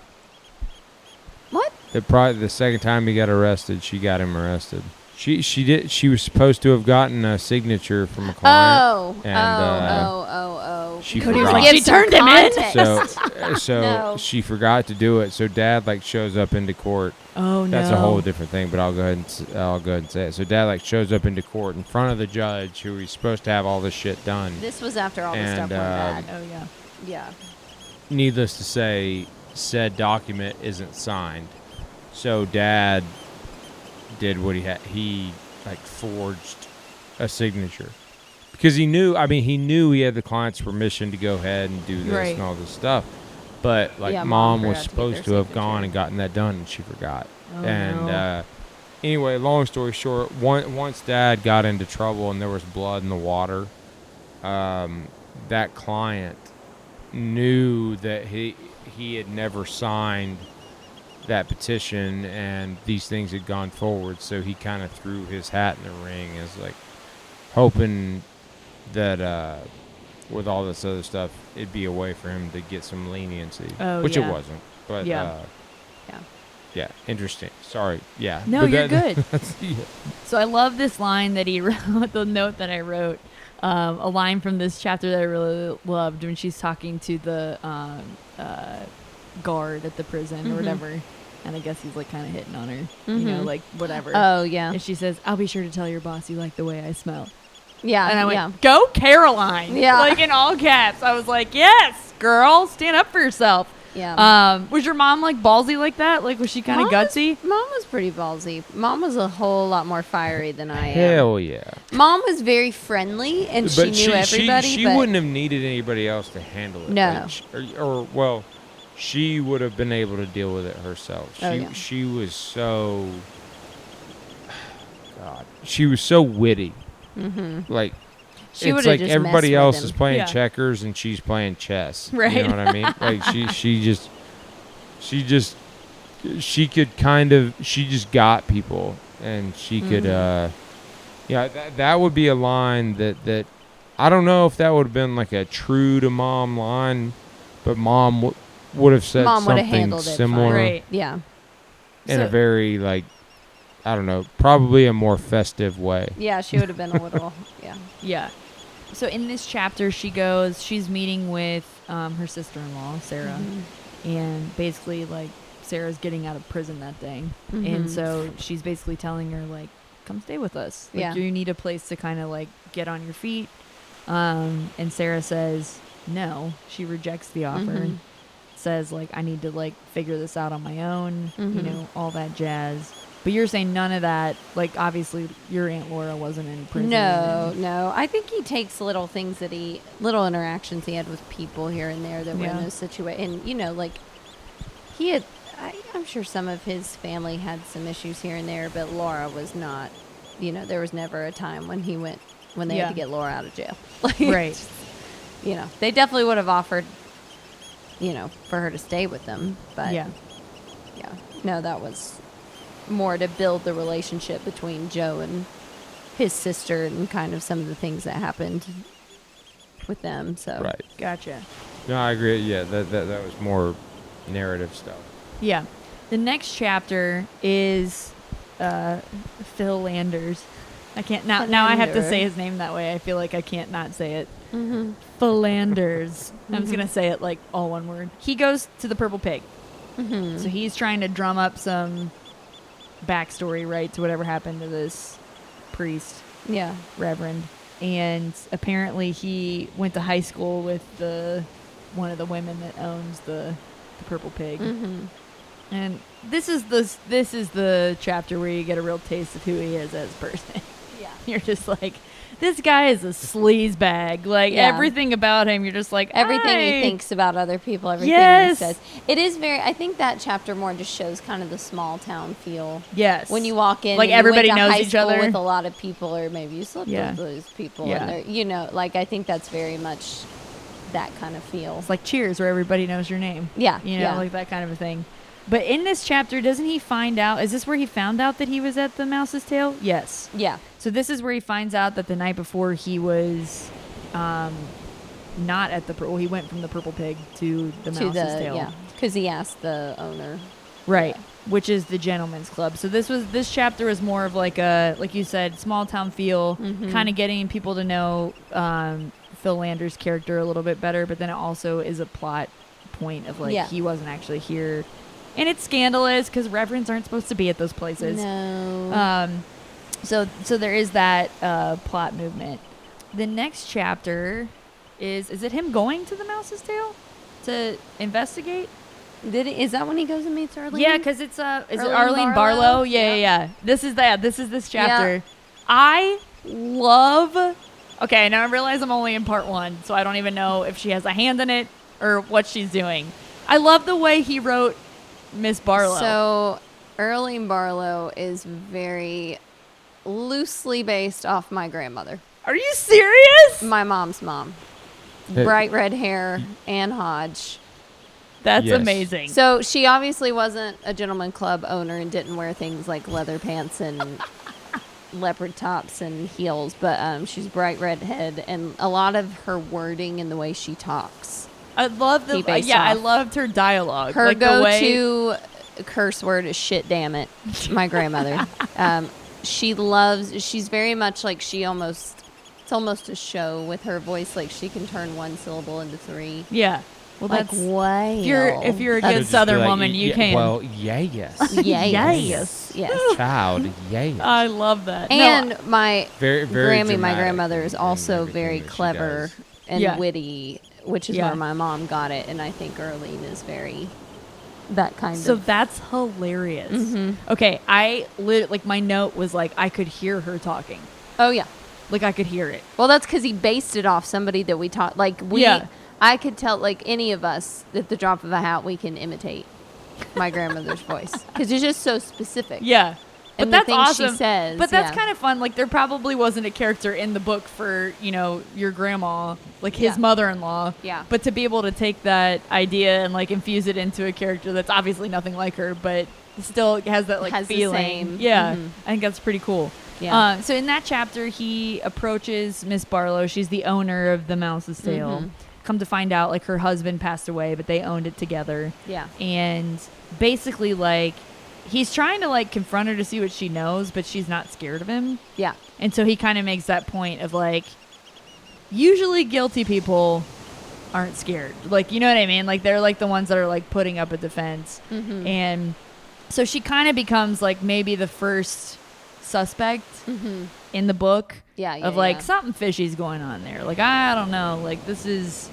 What? The second time he got arrested, she got him arrested. She was supposed to have gotten a signature from a client. She Cody was forgot. like, she turned him in? So No. she forgot to do it. So Dad shows up into court. Oh, no. That's a whole different thing, but I'll go ahead and say it. So Dad shows up into court in front of the judge, who he's supposed to have all this shit done. This was after all the And, stuff went bad. Oh, yeah. Yeah. Needless to say, said document isn't signed. So Dad did what he had. He forged a signature because he knew he had the client's permission to go ahead and do this Right. and all this stuff. But Yeah, Mom Mom was forgot to get supposed their to have signature. gone and gotten that done, and she forgot. Oh, And no. anyway, long story short, once Dad got into trouble and there was blood in the water, that client knew that he had never signed that petition and these things had gone forward, so he kind of threw his hat in the ring as hoping that with all this other stuff it'd be a way for him to get some leniency, which yeah. it wasn't. But Yeah. yeah, interesting. Sorry. Yeah. No, But you're good. Yeah. So I love this line that he wrote, the note that I wrote, a line from this chapter that I really loved when she's talking to the guard at the prison or whatever. And I guess he's kind of hitting on her, whatever. Oh, yeah. And she says, I'll be sure to tell your boss you like the way I smell. Yeah. And I went, yeah. go Caroline. Yeah. In all caps. I was like, yes, girl, stand up for yourself. Yeah. Was your mom ballsy like that? Was she kind of gutsy? Mom was pretty ballsy. Mom was a whole lot more fiery than I am. Hell yeah. Mom was very friendly, and she knew everybody. She but wouldn't have needed anybody else to handle it. No. She would have been able to deal with it herself. She was so, God, she was so witty. Mm-hmm. She It's would've like just everybody messed else with is him. playing Yeah. checkers and she's playing chess. Right. You know what I mean? She just got people, and she could, that would be a line that I don't know if that would have been a true to Mom line, but Mom would have said Mom would have something handled it similar fine. Right. Yeah. in a very I don't know, probably a more festive way. Yeah, she would have been a little. Yeah. Yeah. So in this chapter, she's meeting with her sister-in-law, Sarah, and basically Sarah's getting out of prison that day, and so she's basically telling her come stay with us. Yeah. You need a place to kind of get on your feet. And Sarah says no. She rejects the offer. And says I need to figure this out on my own. All that jazz. But you're saying none of that, obviously your Aunt Laura wasn't in prison. No. I think he takes little things little interactions he had with people here and there that were in those situations. And, he had, I'm sure some of his family had some issues here and there, but Laura was not, there was never a time when they had to get Laura out of jail. Right. They definitely would have offered, for her to stay with them. But, yeah. No, that was more to build the relationship between Joe and his sister and kind of some of the things that happened with them. So Right. Gotcha. No, I agree. Yeah, that was more narrative stuff. Yeah. The next chapter is Phil Landers. I can't now I have to say his name that way. I feel like I can't not say it. Phil Landers. I'm just going to say it all one word. He goes to the Purple Pig. So he's trying to drum up some backstory, right, to whatever happened to this priest, reverend, and apparently he went to high school with one of the women that owns the Purple Pig, And this is the chapter where you get a real taste of who he is as a person. Yeah. You're just like, this guy is a sleaze bag. Like, everything about him, you're just like, everything he thinks about other people, everything he says. It is I think that chapter more just shows kind of the small town feel. Yes. When you walk in, like and everybody you went to knows high each school other with a lot of people, or maybe you slept with those people. Yeah. And you know, like, I think that's very much that kind of feel. It's like Cheers, where everybody knows your name. Yeah. You know, like that kind of a thing. But in this chapter, doesn't he find out? Is this where he found out that he was at the Mouse's Tail? Yes. Yeah. So this is where he finds out that the night before he was not at the... Well, he went from the Purple Pig to the Mouse's Tail. Yeah, because he asked the owner. Right. Which is the Gentleman's Club. So this chapter was more of like a, like you said, small town feel, kind of getting people to know Phil Lander's character a little bit better, but then it also is a plot point of like he wasn't actually here. And it's scandalous because reverends aren't supposed to be at those places. No. So there is that plot movement. The next chapter is it him going to the Mouse's Tail to investigate? Is that when he goes and meets Arlene? Yeah, because it's is it Arlene Barlow? Yeah. This is this chapter. Yeah. I love. Okay, now I realize I'm only in part 1, so I don't even know if she has a hand in it or what she's doing. I love the way he wrote Miss Barlow. So Arlene Barlow is very loosely based off my grandmother. Are you serious? My mom's mom. Bright red hair, Ann Hodge. That's amazing. So she obviously wasn't a gentleman club owner and didn't wear things like leather pants and leopard tops and heels, but she's bright red head, and a lot of her wording and the way she talks. I love I loved her dialogue. Her like go-to curse word is shit damn it. My grandmother. She's very much like it's almost a show with her voice, like she can turn one syllable into 3. Yeah. Well, like, wow. If you're a good Southern woman, you can. Well, yes. Yes. Child, yes. I love that. And my very, very my grandmother is also very clever and witty, which is where my mom got it. And I think Arlene is very that kind of. So that's hilarious. Mm-hmm. Okay, like my note was like I could hear her talking. Oh yeah, like I could hear it. Well, that's because he based it off somebody that we taught. Like I could tell, like any of us, at the drop of a hat, we can imitate my grandmother's voice because it's just so specific. Yeah. And but that's awesome. She says, but that's kind of fun. Like there probably wasn't a character in the book for, your grandma, like his mother-in-law. Yeah. But to be able to take that idea and like infuse it into a character that's obviously nothing like her, but still has that like feeling. The same. Yeah. Mm-hmm. I think that's pretty cool. Yeah. So in that chapter, he approaches Miss Barlow. She's the owner of the Mouse's Tail. Mm-hmm. Come to find out, like, her husband passed away, but they owned it together. Yeah. And basically, like, he's trying to, like, confront her to see what she knows, but she's not scared of him. Yeah. And so he kind of makes that point of, like, usually guilty people aren't scared. Like, you know what I mean? Like, they're, like, the ones that are, like, putting up a defense. Mm-hmm. And so she kind of becomes, like, maybe the first suspect in the book. Of like something fishy's going on there. Like I don't know. Like this is.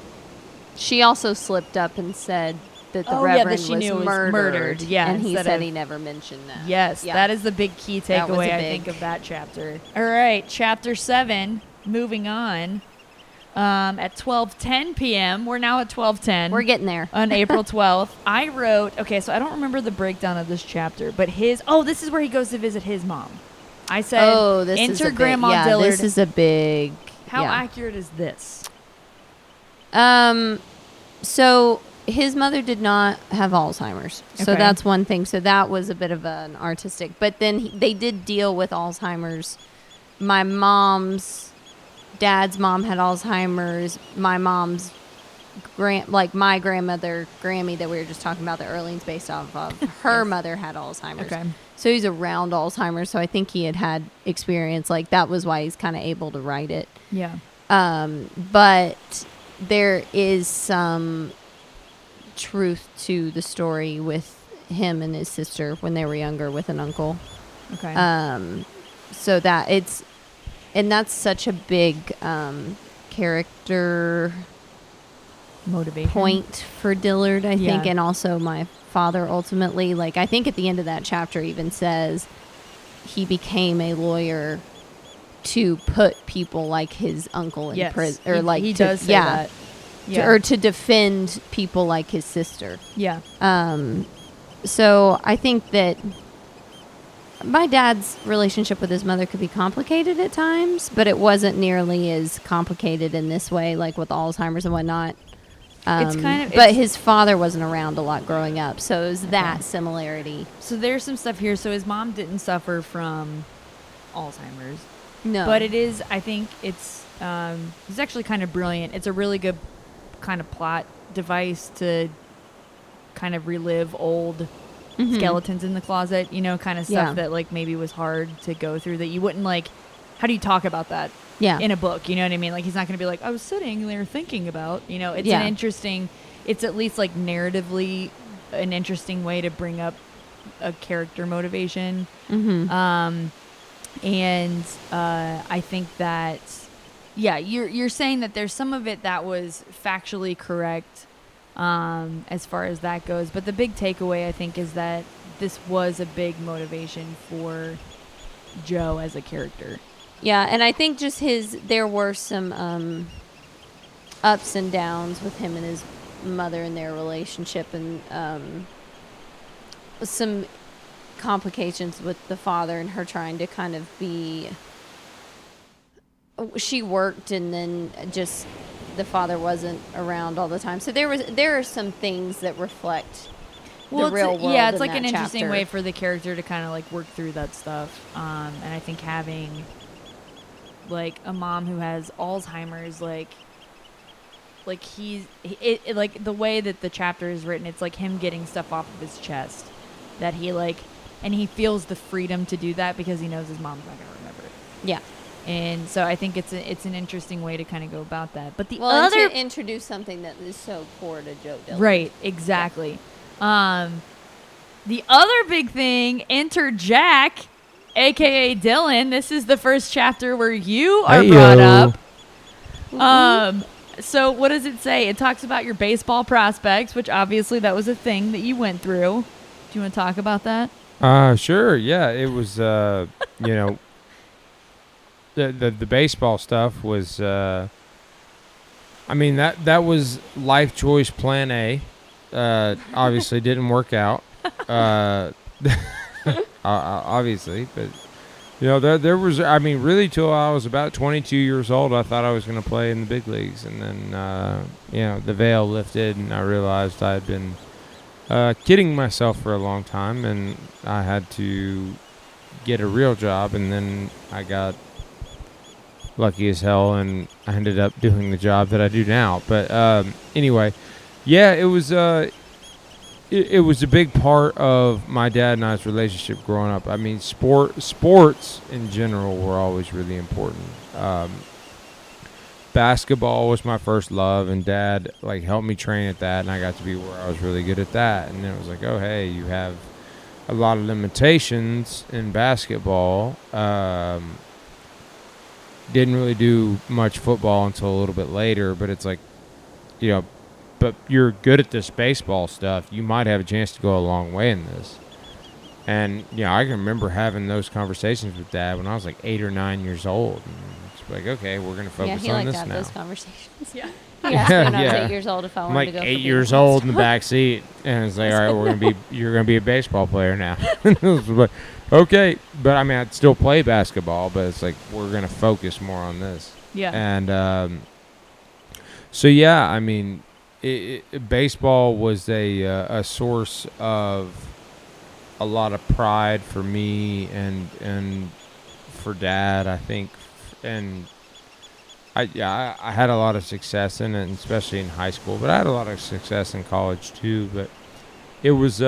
She also slipped up and said that the Reverend was murdered. Yeah, and he said he never mentioned that. Yes, that is the big key takeaway I think of that chapter. All right, chapter 7. Moving on. At 12:10 p.m. We're now at 12:10. We're getting there. On April 12th, I wrote. Okay, so I don't remember the breakdown of this chapter, but this is where he goes to visit his mom. I said, enter Grandma Dillard. This is a big... How accurate is this? So his mother did not have Alzheimer's. So that's one thing. So that was a bit of an artistic. But then they did deal with Alzheimer's. My dad's mom had Alzheimer's. My mom's my grandmother, Grammy, that we were just talking about, that Arlene's based off of, her mother had Alzheimer's. Okay. So he's around Alzheimer's, so I think he had experience. Like, that was why he's kind of able to write it. Yeah. But there is some truth to the story with him and his sister when they were younger with an uncle. Okay. So that's such a big father motivation point for Dillard, I think, and also my father ultimately, like, I think at the end of that chapter even says he became a lawyer to put people like his uncle in prison, or he does say that. Or to defend people like his sister. Yeah. So I think that my dad's relationship with his mother could be complicated at times, but it wasn't nearly as complicated in this way, like with Alzheimer's and whatnot. But his father wasn't around a lot growing up, so it was that similarity. So there's some stuff here. So his mom didn't suffer from Alzheimer's. No. But it is, I think it's actually kind of brilliant. It's a really good kind of plot device to kind of relive old skeletons in the closet, you know, kind of stuff that like maybe was hard to go through that you wouldn't like. How do you talk about that in a book? You know what I mean? Like, he's not going to be like, I was sitting there thinking about, you know, it's an interesting, it's at least like narratively an interesting way to bring up a character motivation. And I think that, you're saying that there's some of it that was factually correct as far as that goes. But the big takeaway, I think, is that this was a big motivation for Joe as a character. Yeah, and I think just there were some ups and downs with him and his mother and their relationship, and some complications with the father and her trying to kind of be. She worked, and then just the father wasn't around all the time. So there are some things that reflect the real world. Yeah, it's like an chapter. Interesting way for the character to kind of like work through that stuff. And I think having like a mom who has Alzheimer's, like like the way that the chapter is written, it's like him getting stuff off of his chest that he like, and he feels the freedom to do that because he knows his mom's not going to remember it. Yeah. And so I think it's an interesting way to kind of go about that. But and to introduce something that is so core to Joe Dillard. Right, exactly. Yeah. The other big thing, enter Jack, a.k.a. Dylan. This is the first chapter where you are brought up. So what does it say? It talks about your baseball prospects, which obviously that was a thing that you went through. Do you want to talk about that? Sure. Yeah, it was, you know, the baseball stuff was, I mean, that was life choice plan A. Obviously didn't work out. Obviously, but you know, there was, I mean, really till I was about 22 years old, I thought I was going to play in the big leagues. And then, you know, the veil lifted and I realized I had been kidding myself for a long time, and I had to get a real job. And then I got lucky as hell, and I ended up doing the job that I do now. But anyway, yeah, it was it was a big part of my dad and I's relationship growing up. I mean, sports in general were always really important. Basketball was my first love, and Dad like helped me train at that, and I got to be where I was really good at that. And then it was like, oh, hey, you have a lot of limitations in basketball. Didn't really do much football until a little bit later, but it's like, you know, but you're good at this baseball stuff. You might have a chance to go a long way in this. And, you know, I can remember having those conversations with Dad when I was like 8 or 9 years old. And it's like, okay, we're going to focus on this now. Yeah, he liked to have those conversations. Yeah. He asked me when I was 8 years old if I wanted to go. I'm like 8 years old in the back seat, and it's like, all right, you're gonna be a baseball player now. Like, okay, but I mean, I'd still play basketball, but it's like we're gonna focus more on this. Yeah. And so yeah, I mean, baseball was a source of a lot of pride for me and for Dad, I think, and. I had a lot of success in it, especially in high school, but I had a lot of success in college too. But it was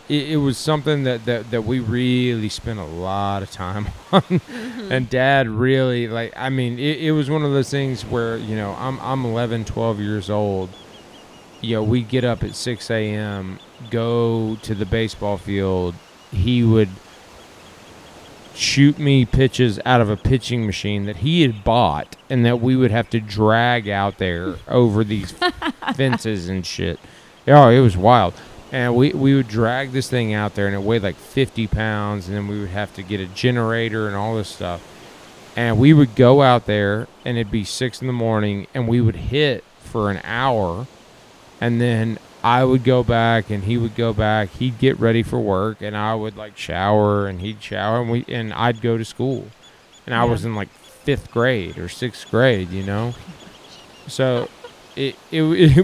it was something that we really spent a lot of time on. Mm-hmm. And Dad really, like, I mean, it was one of those things where, you know, I'm 11, 12 years old. You know, we'd get up at 6 a.m., go to the baseball field. He would shoot me pitches out of a pitching machine that he had bought and that we would have to drag out there over these fences and shit. Oh, it was wild. And we would drag this thing out there, and it weighed like 50 pounds, and then we would have to get a generator and all this stuff. And we would go out there, and it'd be 6 in the morning, and we would hit for an hour, and then I would go back, and he would go back. He'd get ready for work, and I would like shower, and he'd shower, and I'd go to school. And I was in like 5th grade or 6th grade, you know. So it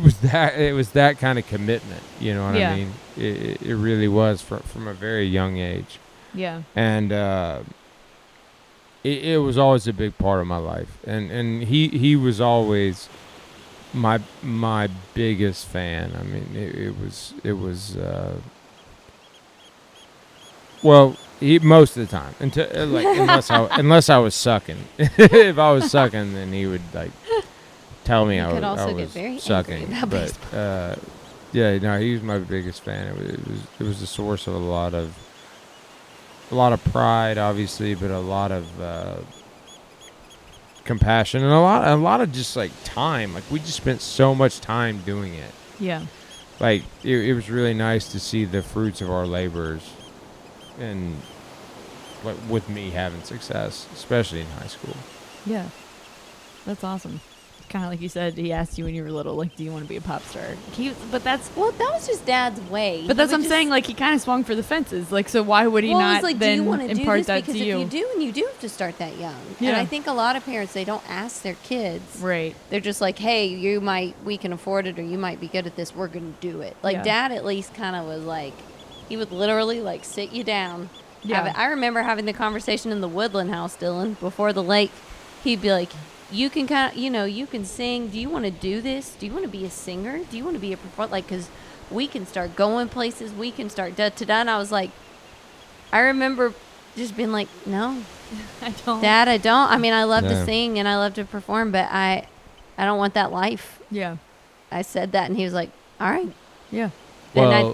was that kind of commitment, you know what I mean? It really was from a very young age. Yeah. And it was always a big part of my life, and he was always my biggest fan. I mean, it was well, most of the time, until like unless I was sucking. If I was sucking, then he would like tell me I was sucking. But yeah, no, he was my biggest fan. It was the source of a lot of pride, obviously, but a lot of compassion and a lot of just like time. Like we just spent so much time doing it. Yeah. Like it was really nice to see the fruits of our labors, and like with me having success, especially in high school. Yeah. That's awesome. Kind of like you said, he asked you when you were little, like, do you want to be a pop star? That was just Dad's way. But that's what I'm saying. Like, he kind of swung for the fences. Like, so why would he not like, then do you want to impart do this? that Because to if you? you do, and you do have to start that young. Yeah. And I think a lot of parents, they don't ask their kids. Right. They're just like, hey, we can afford it, or you might be good at this. We're going to do it. Like, Dad at least kind of was like, he would literally, like, sit you down. Yeah. I remember having the conversation in the Woodland house, Dylan, before the lake. He'd be like, you can you can sing. Do you want to do this? Do you want to be a singer? Do you want to be a performer? Like, because we can start going places. We can start da-da-da. And I was like, I remember just being like, no. I don't. Dad, I don't. I mean, I love to sing and I love to perform, but I don't want that life. Yeah. I said that, and he was like, all right. Yeah. Well,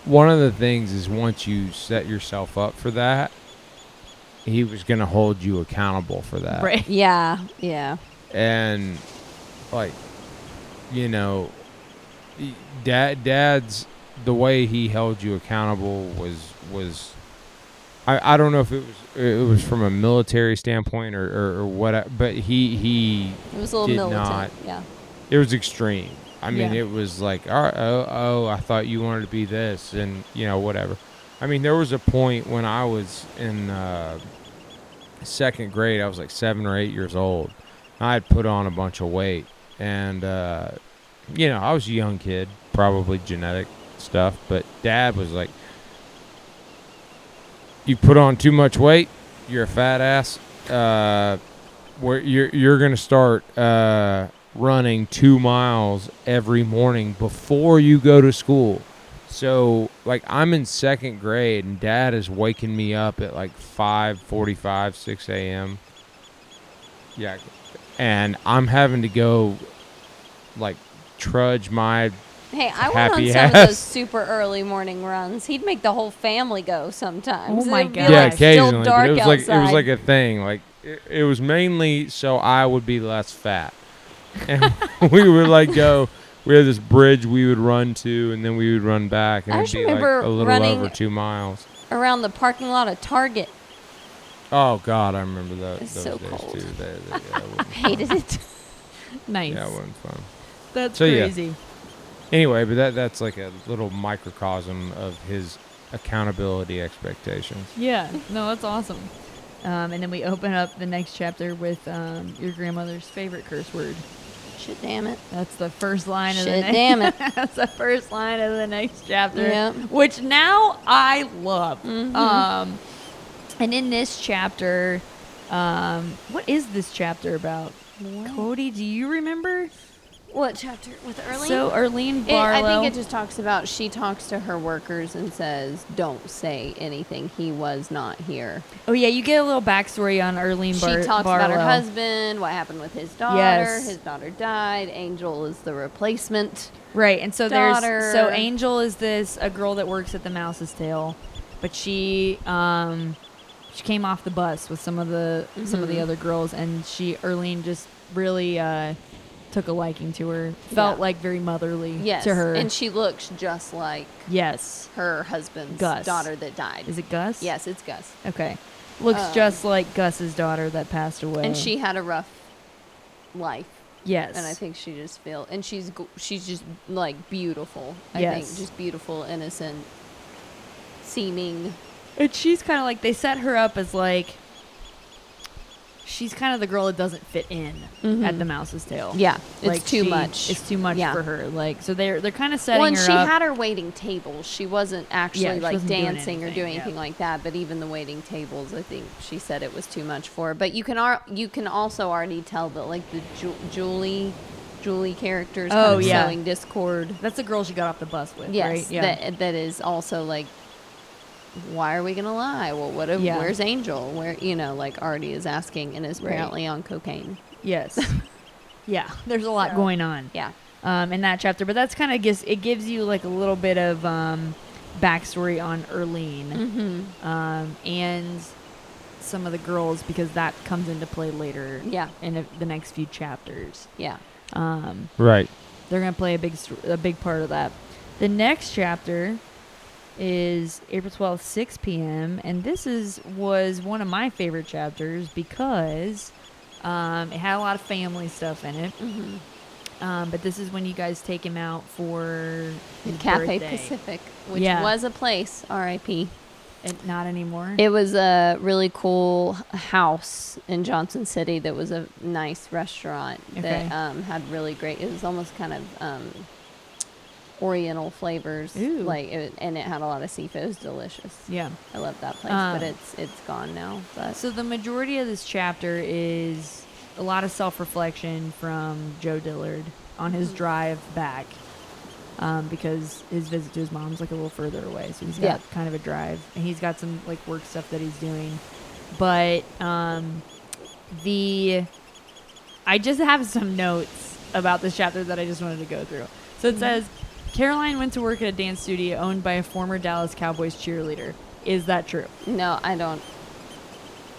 one of the things is once you set yourself up for that, he was going to hold you accountable for that. Right. Yeah. Yeah. And like, you know, Dad's the way he held you accountable was I don't know if it was from a military standpoint or what, but he it was a little militant. It was extreme. I mean, Yeah. it was like, I thought you wanted to be this, and you know, whatever. I mean, there was a point when I was in 2nd grade. I was like 7 or 8 years old. I had put on a bunch of weight, and you know, I was a young kid, probably genetic stuff. But Dad was like, "You put on too much weight, you're a fat ass. Where you're gonna start running 2 miles every morning before you go to school." So, like, I'm in 2nd grade, and Dad is waking me up at, like, 5:45, 6 a.m. Yeah. And I'm having to go, like, trudge my Hey, I went happy on some ass. of those super early morning runs. He'd make the whole family go sometimes. Oh, my It would be, God. Yeah, like, occasionally. Still But dark it was outside. like a thing. Like, it was mainly so I would be less fat. And we would, like, go... We had this bridge we would run to, and then we would run back, and I it'd just be like remember a little running over 2 miles. around the parking lot of Target. Oh God, I remember that. It's those so days cold. too. I hated it. Nice. Yeah, it wasn't fun. That's So, yeah. crazy. Anyway, but that's like a little microcosm of his accountability expectations. Yeah. No, that's awesome. And then we open up the next chapter with your grandmother's favorite curse word. Shit, damn it. That's the first line of the Shit, next. damn it. That's the first line of the next chapter. Yep. Which now I love. Mhm. And in this chapter, what is this chapter about? What? Kody, do you remember? What chapter? With Earlene? So Arlene I Barlow. think it just talks about, she talks to her workers and says, don't say anything. He was not here. Oh yeah, you get a little backstory on Arlene She Barlow. talks about her husband, what happened with his daughter. Yes. His daughter died. Angel is the replacement. Right, and so daughter. so Angel is a girl that works at the Mouse's Tail, but she came off the bus with some of the other girls, and Arlene just really took a liking to her. Felt like very motherly to her. And she looks just like her husband's daughter that died. Is it Gus? Yes, it's Gus. Okay. Looks just like Gus's daughter that passed away. And she had a rough life. Yes. And I think she just and she's just like beautiful. I think just beautiful, innocent, seeming. And she's kind of like, they set her up as like, she's kind of the girl that doesn't fit in at the Mouse's Tail. Yeah, like it's too much. It's too much for her. Like, so they're kind of setting her up. Well, and she had her waiting tables. She wasn't actually like dancing or doing anything like that. But even the waiting tables, I think she said it was too much for her. But you can also already tell that like the Julie characters kind of sowing discord. That's the girl she got off the bus with, yes, right? Yeah. That is also like, why are we gonna lie? Well, what if where's Angel? Where like Artie is asking and is apparently on cocaine. Yes. Yeah. There's a lot going on. Yeah. In that chapter, but that's kind of gives you like a little bit of backstory on Erlene, and some of the girls, because that comes into play later. Yeah. In the next few chapters. Yeah. Right. They're gonna play a big part of that. The next chapter is April 12th, 6 p.m. And this was one of my favorite chapters because it had a lot of family stuff in it. But this is when you guys take him out for his Cafe birthday. Pacific, which was a place, R.I.P. Not anymore. It was a really cool house in Johnson City that was a nice restaurant that had really great, it was almost kind of Oriental flavors. Ooh. And it had a lot of seafood. It was delicious. Yeah, I love that place, but it's gone now. But so the majority of this chapter is a lot of self-reflection from Joe Dillard on his drive back, because his visit to his mom's like a little further away, so he's got kind of a drive, and he's got some like work stuff that he's doing. But I just have some notes about this chapter that I just wanted to go through. So it says, Caroline went to work at a dance studio owned by a former Dallas Cowboys cheerleader. Is that true? No, I don't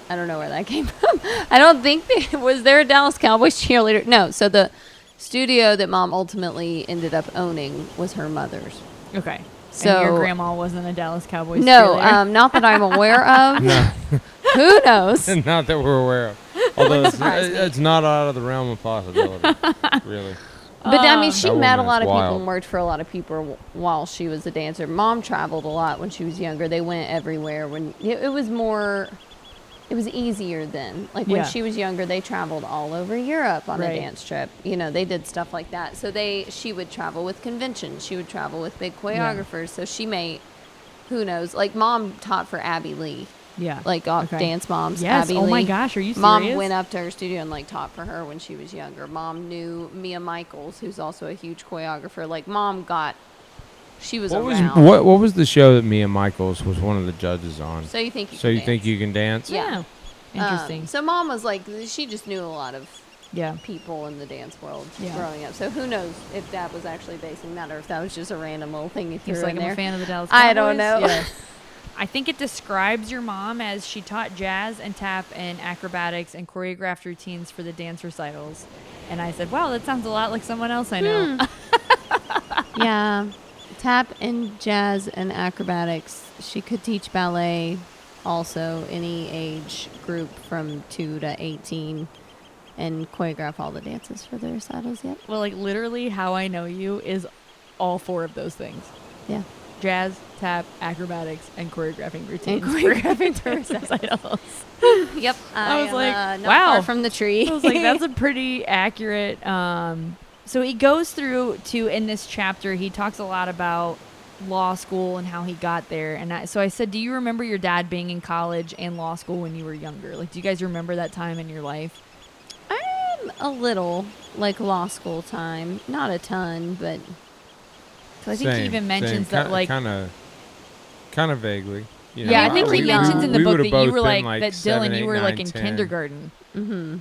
know where that came from. I don't think was there a Dallas Cowboys cheerleader? No. So the studio that Mom ultimately ended up owning was her mother's. Okay. So and your grandma wasn't a Dallas Cowboys cheerleader? No, not that I'm aware of. No. Who knows? Not that we're aware of. Although it's not out of the realm of possibility, really. But I mean, she met a lot of wild. people and worked for a lot of people while she was a dancer. Mom traveled a lot when she was younger. They went everywhere. When it was easier then. Like when she was younger, they traveled all over Europe on a dance trip. They did stuff like that. So she would travel with conventions. She would travel with big choreographers. So she may, who knows? Like Mom taught for Abby Lee. Yeah. Like Dance Moms. Yes. Abby oh Lee. My gosh. Are you serious? Mom went up to her studio and taught for her when she was younger. Mom knew Mia Michaels, who's also a huge choreographer. Like Mom she was around. What was the show that Mia Michaels was one of the judges on? So You Think You Can Dance? Yeah. Interesting. So Mom was like, she just knew a lot of people in the dance world growing up. So who knows if Dad was actually basing that or if that was just a random little thing he threw in there. I'm a fan of the Dallas Cowboys. I don't know. Yeah. I think it describes your mom as she taught jazz and tap and acrobatics and choreographed routines for the dance recitals. And I said, wow, that sounds a lot like someone else I know. Yeah. Tap and jazz and acrobatics. She could teach ballet also, any age group from 2 to 18, and choreograph all the dances for the recitals. Yep. Well, like literally how I know you is all 4 of those things. Yeah. Jazz, tap, acrobatics, and choreographing routines. And choreographing recitals. Yep. I was like, not wow. Far from the tree. I was like, that's a pretty accurate. So he goes through in this chapter, he talks a lot about law school and how he got there. And so I said, do you remember your dad being in college and law school when you were younger? Like, do you guys remember that time in your life? A little, like law school time. Not a ton, but... So I think he even mentions that, like... Kind of vaguely. Yeah, I think he mentions in the book that you were like that 7, Dylan, 8, you were 9, like in 10. Kindergarten. Mm-hmm.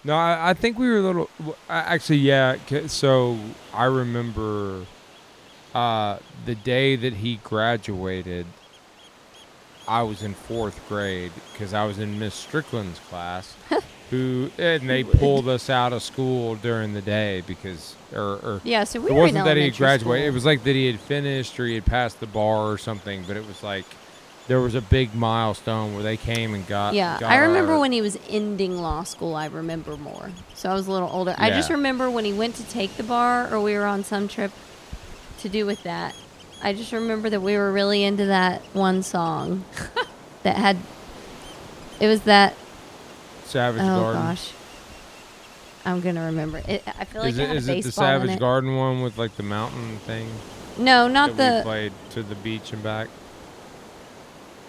No, I think we were a little... Actually, yeah. So I remember the day that he graduated, I was in 4th grade because I was in Miss Strickland's class and they pulled us out of school during the day because, or Yeah, so we it were in wasn't that he had elementary graduated. school. It was like that he had finished or he had passed the bar or something. But it was like there was a big milestone where they came and got. Yeah, got I remember our- when he was ending law school. I remember more. So I was a little older. I just Yeah. remember when he went to take the bar, or we were on some trip to do with that. I just remember that we were really into that one song that had. It was that. Savage Oh Garden. gosh, I'm gonna remember it. I feel like Is it it had a is it the baseball in Savage it. Garden one with like the mountain thing No, not that we the. played to the beach and back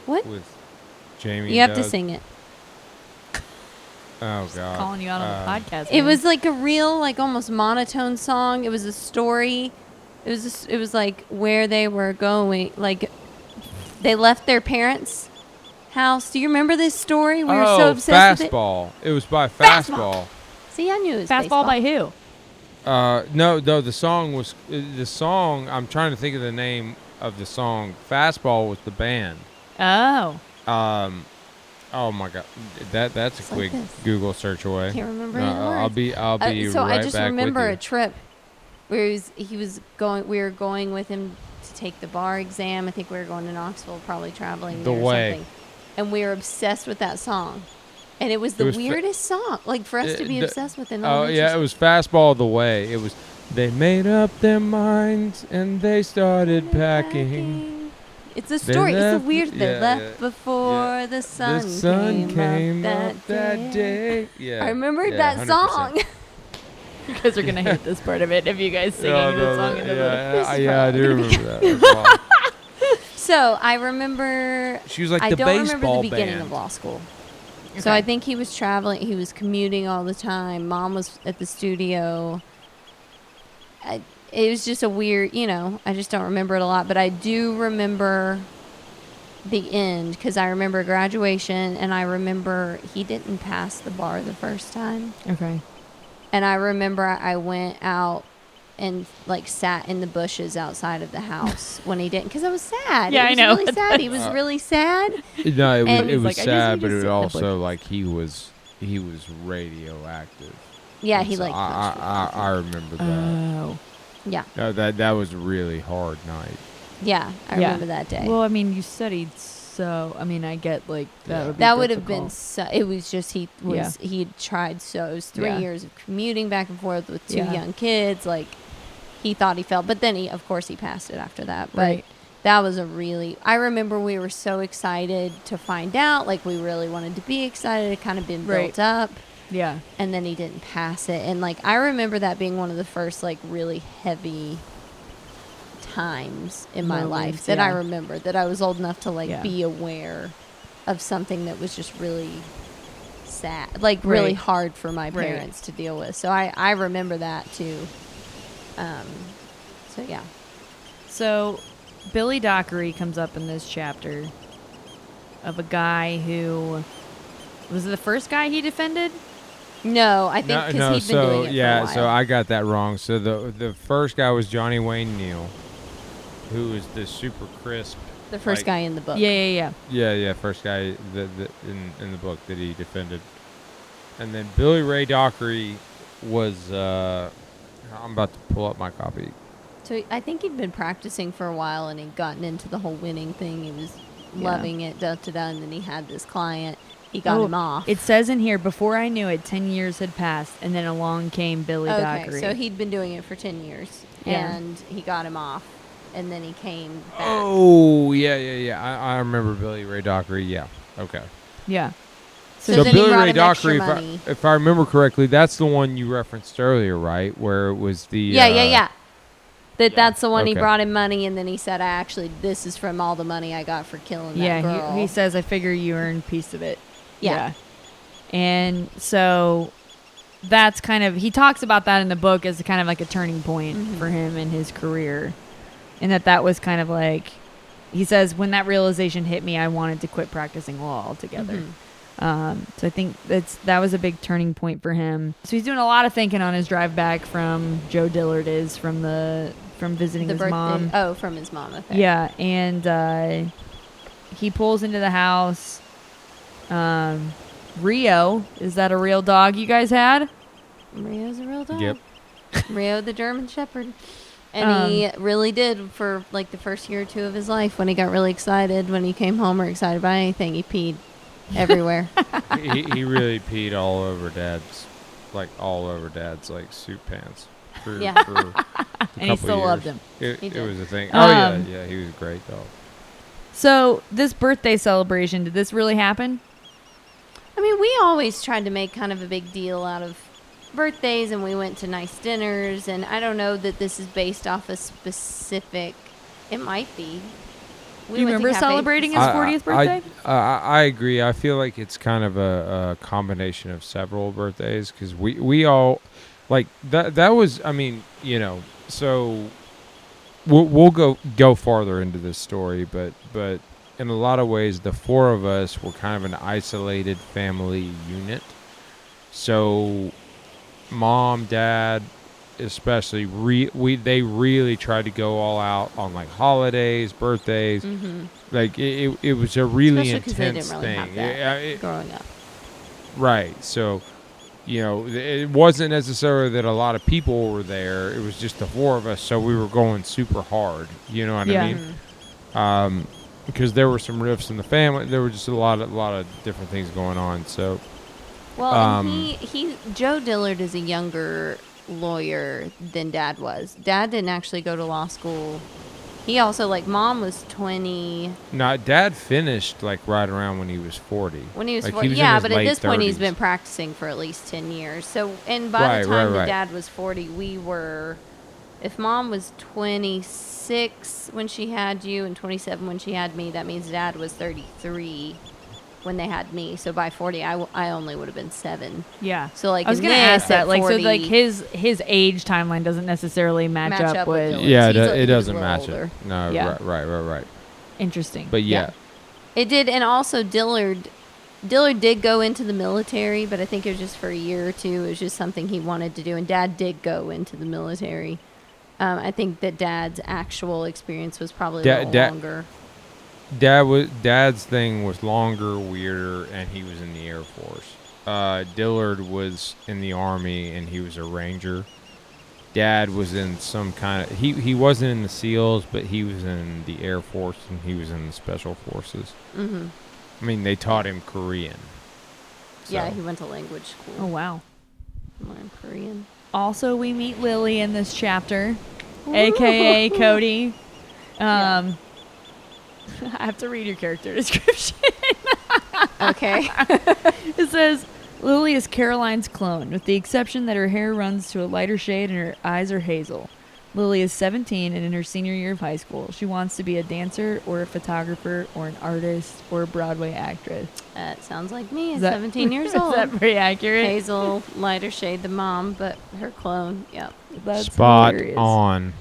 What? with Jamie? You have and to Doug? sing it. Oh god. Calling you out on the podcast. It man. was like a real, like almost monotone song. It was a story. It was like where they were going. Like they left their parents' house. Do you remember this story? We were so obsessed with it. Fastball. It was by Fastball. See, I knew it was Fastball baseball. by who? No, the song was the song. I'm trying to think of the name of the song. Fastball was the band. Oh. Oh my god, that's a It's like quick this. Google search away. Can't remember No, any words. I'll be So right I just back remember with a you. trip where he was going. We were going with him to take the bar exam. I think we were going to Knoxville, probably traveling The there or Way. something. And we were obsessed with that song. And it was It the was weirdest song, like for us to be the- obsessed with in Oh elementary yeah, it school. was Fastball the Way. It was. They made up their minds and they started packing. It's a They story. It's left- a weird. They yeah, left yeah, before the sun, The sun came up up that day. Yeah, I remembered yeah, that 100%. song. You guys are gonna hate this part of it if you guys singing No, the no, song in the yeah, I do remember that. As well. So I remember. She was like I the don't remember the baseball beginning band. of law school. So Okay. I think he was traveling. He was commuting all the time. Mom was at the studio. It was just a weird, I just don't remember it a lot. But I do remember the end because I remember graduation and I remember he didn't pass the bar the first time. Okay. And I remember I went out and like sat in the bushes outside of the house when he didn't because I was sad. Yeah, It I was know. really sad. He was really sad. No, it And was, he's was like, I just sad, need but to it sit in the also bushes. like he was radioactive. Yeah, And he so like I remember that. Oh. yeah. No, that was a really hard night. Yeah, I Yeah. remember that day. Well, I mean, you studied so. I mean, I get like that Yeah. would be That would have been difficult. so. It was just he had tried so. It was 3 Yeah. years of commuting back and forth with two Yeah. young kids. Like he thought he felt, but then of course, he passed it after that. But Right. that was a really. I remember we were so excited to find out. Like we really wanted to be excited. It kind of been Right. built up, Yeah. and then he didn't pass it. And like I remember that being one of the first like really heavy times in my Moments, life that I yeah. remember that I was old enough to like Yeah. be aware of something that was just really sad, like really Right. hard for my Right. parents to deal with. So I remember that too. So yeah. So, Billy Dockery comes up in this chapter of a guy who was it the first guy he defended? No, I think because he'd been doing it for a while. so I got that wrong. So the first guy was Johnny Wayne Neal, who was the super crisp. the first like- guy in the book. Yeah. Yeah, first guy in the book that he defended, and then Billy Ray Dockery was. I'm about to pull up my copy. So I think he'd been practicing for a while and he'd gotten into the whole winning thing. He was Yeah. loving it, and then he had this client. He got him off. It says in here, before I knew it, 10 years had passed, and then along came Billy Dockery. so he'd been doing it for 10 years, Yeah. and he got him off, and then he came back. Oh yeah. I remember Billy Ray Dockery. Yeah. Okay. Yeah. So then he Billy brought Ray him extra Dockery, money. if I remember correctly, that's the one you referenced earlier, right? Where it was the Yeah. That's the one he okay. brought him money, and then he said, this is from all the money I got for killing that girl. Yeah, he says, I figure you earned a piece of it. Yeah. And so that's kind of, he talks about that in the book as kind of like a turning point Mhm. for him in his career. And that was kind of like, he says, when that realization hit me, I wanted to quit practicing law altogether. Mhm. So I think that was a big turning point for him. So he's doing a lot of thinking on his drive back from Joe Dillard from visiting The his birthday. mom. Oh, from his mom. Okay. Yeah, and he pulls into the house, Rio, is that a real dog you guys had? Rio's a real dog. Yep. Rio the German Shepherd. And he really did for like the first year or two of his life when he got really excited. When he came home or excited about anything, he peed everywhere. he really peed all over Dad's like suit pants. For Yeah. a And he couple still years. loved him. He It did. was a thing. Oh Um, yeah, he was a great dog. So this birthday celebration, did this really happen? I mean, we always tried to make kind of a big deal out of birthdays, and we went to nice dinners. And I don't know that this is based off a specific. It might be. Do you remember celebrating his 40th birthday? I agree. I feel like it's kind of a combination of several birthdays because we all like that was, I mean, so we'll go farther into this story, but in a lot of ways the four of us were kind of an isolated family unit. So mom, dad, especially they really tried to go all out on like holidays, birthdays. Mm-hmm. Like it was a really Especially 'cause they intense didn't really thing. have that growing up. Right. So, it wasn't necessarily that a lot of people were there. It was just the four of us, so we were going super hard. You know what Yeah. I mean? Because there were some rifts in the family. There were just a lot of different things going on. So, Well, and Joe Dillard is a younger lawyer than Dad was. Dad didn't actually go to law school. He also, like, Mom was 20. no, Dad finished like right around when he was 40. When he was Like, 40. he was in Yeah, his but at late this point, he's 30s. been practicing for at least 10 years. So, and by the time that Dad was 40, we were, if Mom was 26 when she had you and 27 when she had me, that means Dad was 33 when they had me. So by 40, I only would have been 7. Yeah. So, like, I was in going to ask this, that. at Like, so 40 like his age timeline doesn't necessarily match up with. Dillard's. Yeah, He was it a doesn't little match older. it. No, Yeah. right. Interesting. But yeah. It did, and also Dillard did go into the military, but I think it was just for a year or two. It was just something he wanted to do, and Dad did go into the military. I think that Dad's actual experience was probably a little longer. Dad's thing was longer, weirder, and he was in the Air Force. Dillard was in the Army, and he was a Ranger. Dad was in some kind of he wasn't in the SEALs, but he was in the Air Force, and he was in the Special Forces. Mm-hmm. I mean, they taught him Korean. So. Yeah, he went to language school. Oh, wow. Learned Korean. Also, we meet Lily in this chapter, a.k.a. Kody. I have to read your character description. Okay. It says, Lily is Caroline's clone, with the exception that her hair runs to a lighter shade and her eyes are hazel. Lily is 17 and in her senior year of high school. She wants to be a dancer or a photographer or an artist or a Broadway actress. That sounds like me at 17 years old. Is that pretty accurate? Hazel, lighter shade than Mom, but her clone. Yep. That's Spot hilarious. on.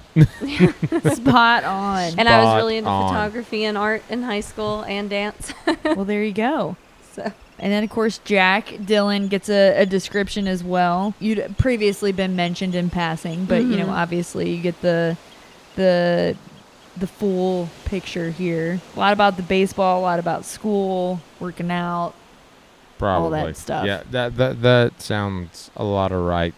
Spot on. And I was really into on. photography and art in high school and dance. Well, there you go. So. And then, of course, Jack Dylan gets a description as well. You'd previously been mentioned in passing, but, you know, obviously you get the full picture here. A lot about the baseball, a lot about school, working out, Probably. all that stuff. Yeah, that sounds a lot of right.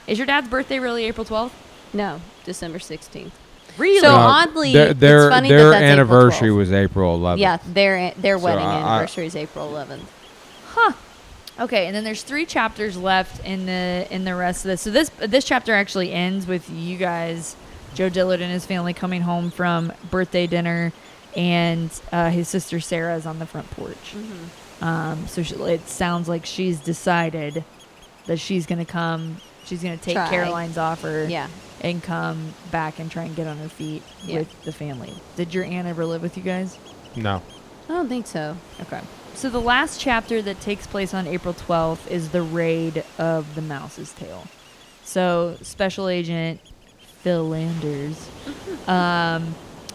Is your dad's birthday really April 12th? No, December 16th. Really? So oddly, their it's funny their that that's anniversary April 12th. was April 11th. Yeah, their wedding I- anniversary is April 11th. Huh. Okay, and then there's 3 chapters left in the rest of this. So this chapter actually ends with you guys, Joe Dillard and his family, coming home from birthday dinner, and his sister Sarah is on the front porch. So it sounds like she's decided that she's gonna come. She's gonna take Try. Caroline's offer. Yeah. And come back and try and get on her feet with the family. Did your aunt ever live with you guys? No. I don't think so. Okay. So the last chapter that takes place on April 12th is the raid of the Mouse's Tail. So Special Agent Phil Landers,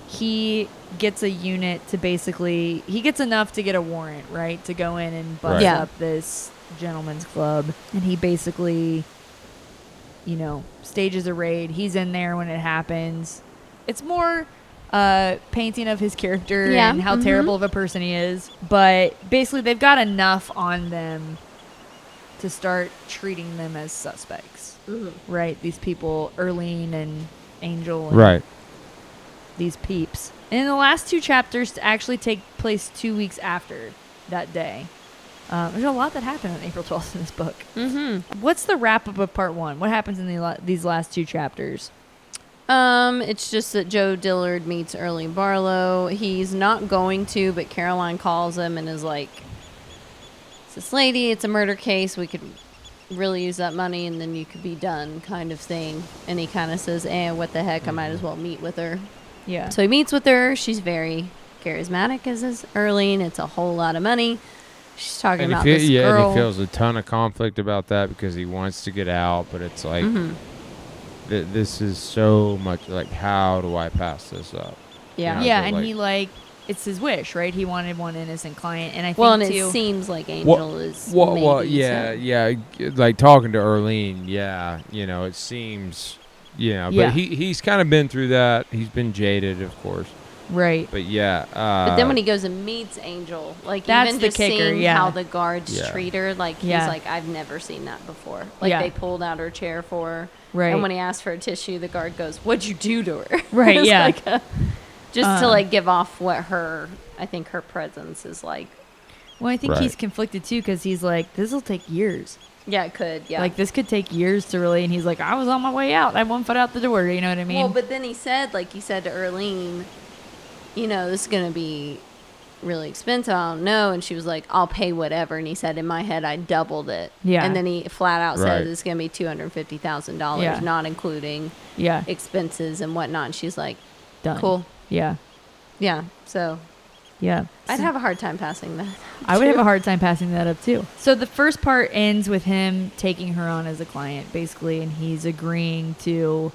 he gets a unit to basically, he gets enough to get a warrant, right? To go in and bust Right. up this gentleman's club. And he basically, you know, stages a raid. He's in there when it happens. It's more painting of his character Yeah, and how terrible of a person he is. But basically, they've got enough on them to start treating them as suspects. Right? These people, Earlene and Angel. And Right. these peeps. And the last 2 chapters actually take place 2 weeks after that day. There's a lot that happened on April 12th in this book. What's the wrap-up of part 1? What happens in these last 2 chapters? It's just that Joe Dillard meets Earlene Barlow. He's not going to, but Caroline calls him and is like, "It's this lady, it's a murder case. We could really use that money and then you could be done," kind of thing. And he kind of says, what the heck, I might as well meet with her. Yeah. So he meets with her. She's very charismatic as is Earlene. It's a whole lot of money. She's talking about this girl. And he feels a ton of conflict about that because he wants to get out, but it's like, this is so much, like, how do I pass this up? Yeah. Yeah, and he, like, it's his wish, right? He wanted one innocent client, and I think, and it seems like Angel is yeah, like, talking to Earlene, it seems, but he's kind of been through that. He's been jaded, of course. Right. But yeah. But then when he goes and meets Angel, like, that's even the just kicker, seeing how the guards treat her, like, he's like, I've never seen that before. Like, they pulled out her chair for her. Right. And when he asked for a tissue, the guard goes, "What'd you do to her?" Right, yeah. Like just to, like, give off what I think her presence is like. Well, I think he's conflicted, too, because he's like, this will take years. Yeah, it could, yeah. Like, this could take years to really, and he's like, I was on my way out. I had 1 foot out the door, you know what I mean? Well, but then he said, like he said to Earlene, this is going to be really expensive. I don't know. And she was like, I'll pay whatever. And he said, in my head, I doubled it. Yeah. And then he flat out said it's going to be $250,000, not including expenses and whatnot. And she's like, done. Cool. Yeah. Yeah. So. Yeah. I'd have a hard time passing that. I would have a hard time passing that up, too. So the first part ends with him taking her on as a client, basically, and he's agreeing to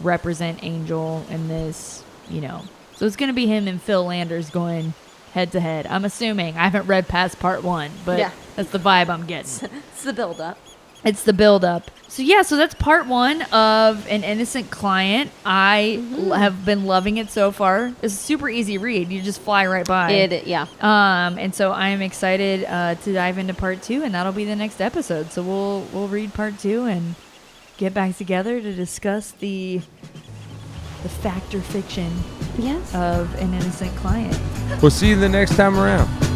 represent Angel in this, So it's going to be him and Phil Landers going head-to-head. I'm assuming. I haven't read past part 1, but that's the vibe I'm getting. It's the build-up. It's the build-up. So, so that's part 1 of An Innocent Client. I have been loving it so far. It's a super easy read. You just fly right by. And so I am excited to dive into part 2, and that'll be the next episode. So we'll read part 2 and get back together to discuss the fact or fiction of An Innocent Client. We'll see you the next time around.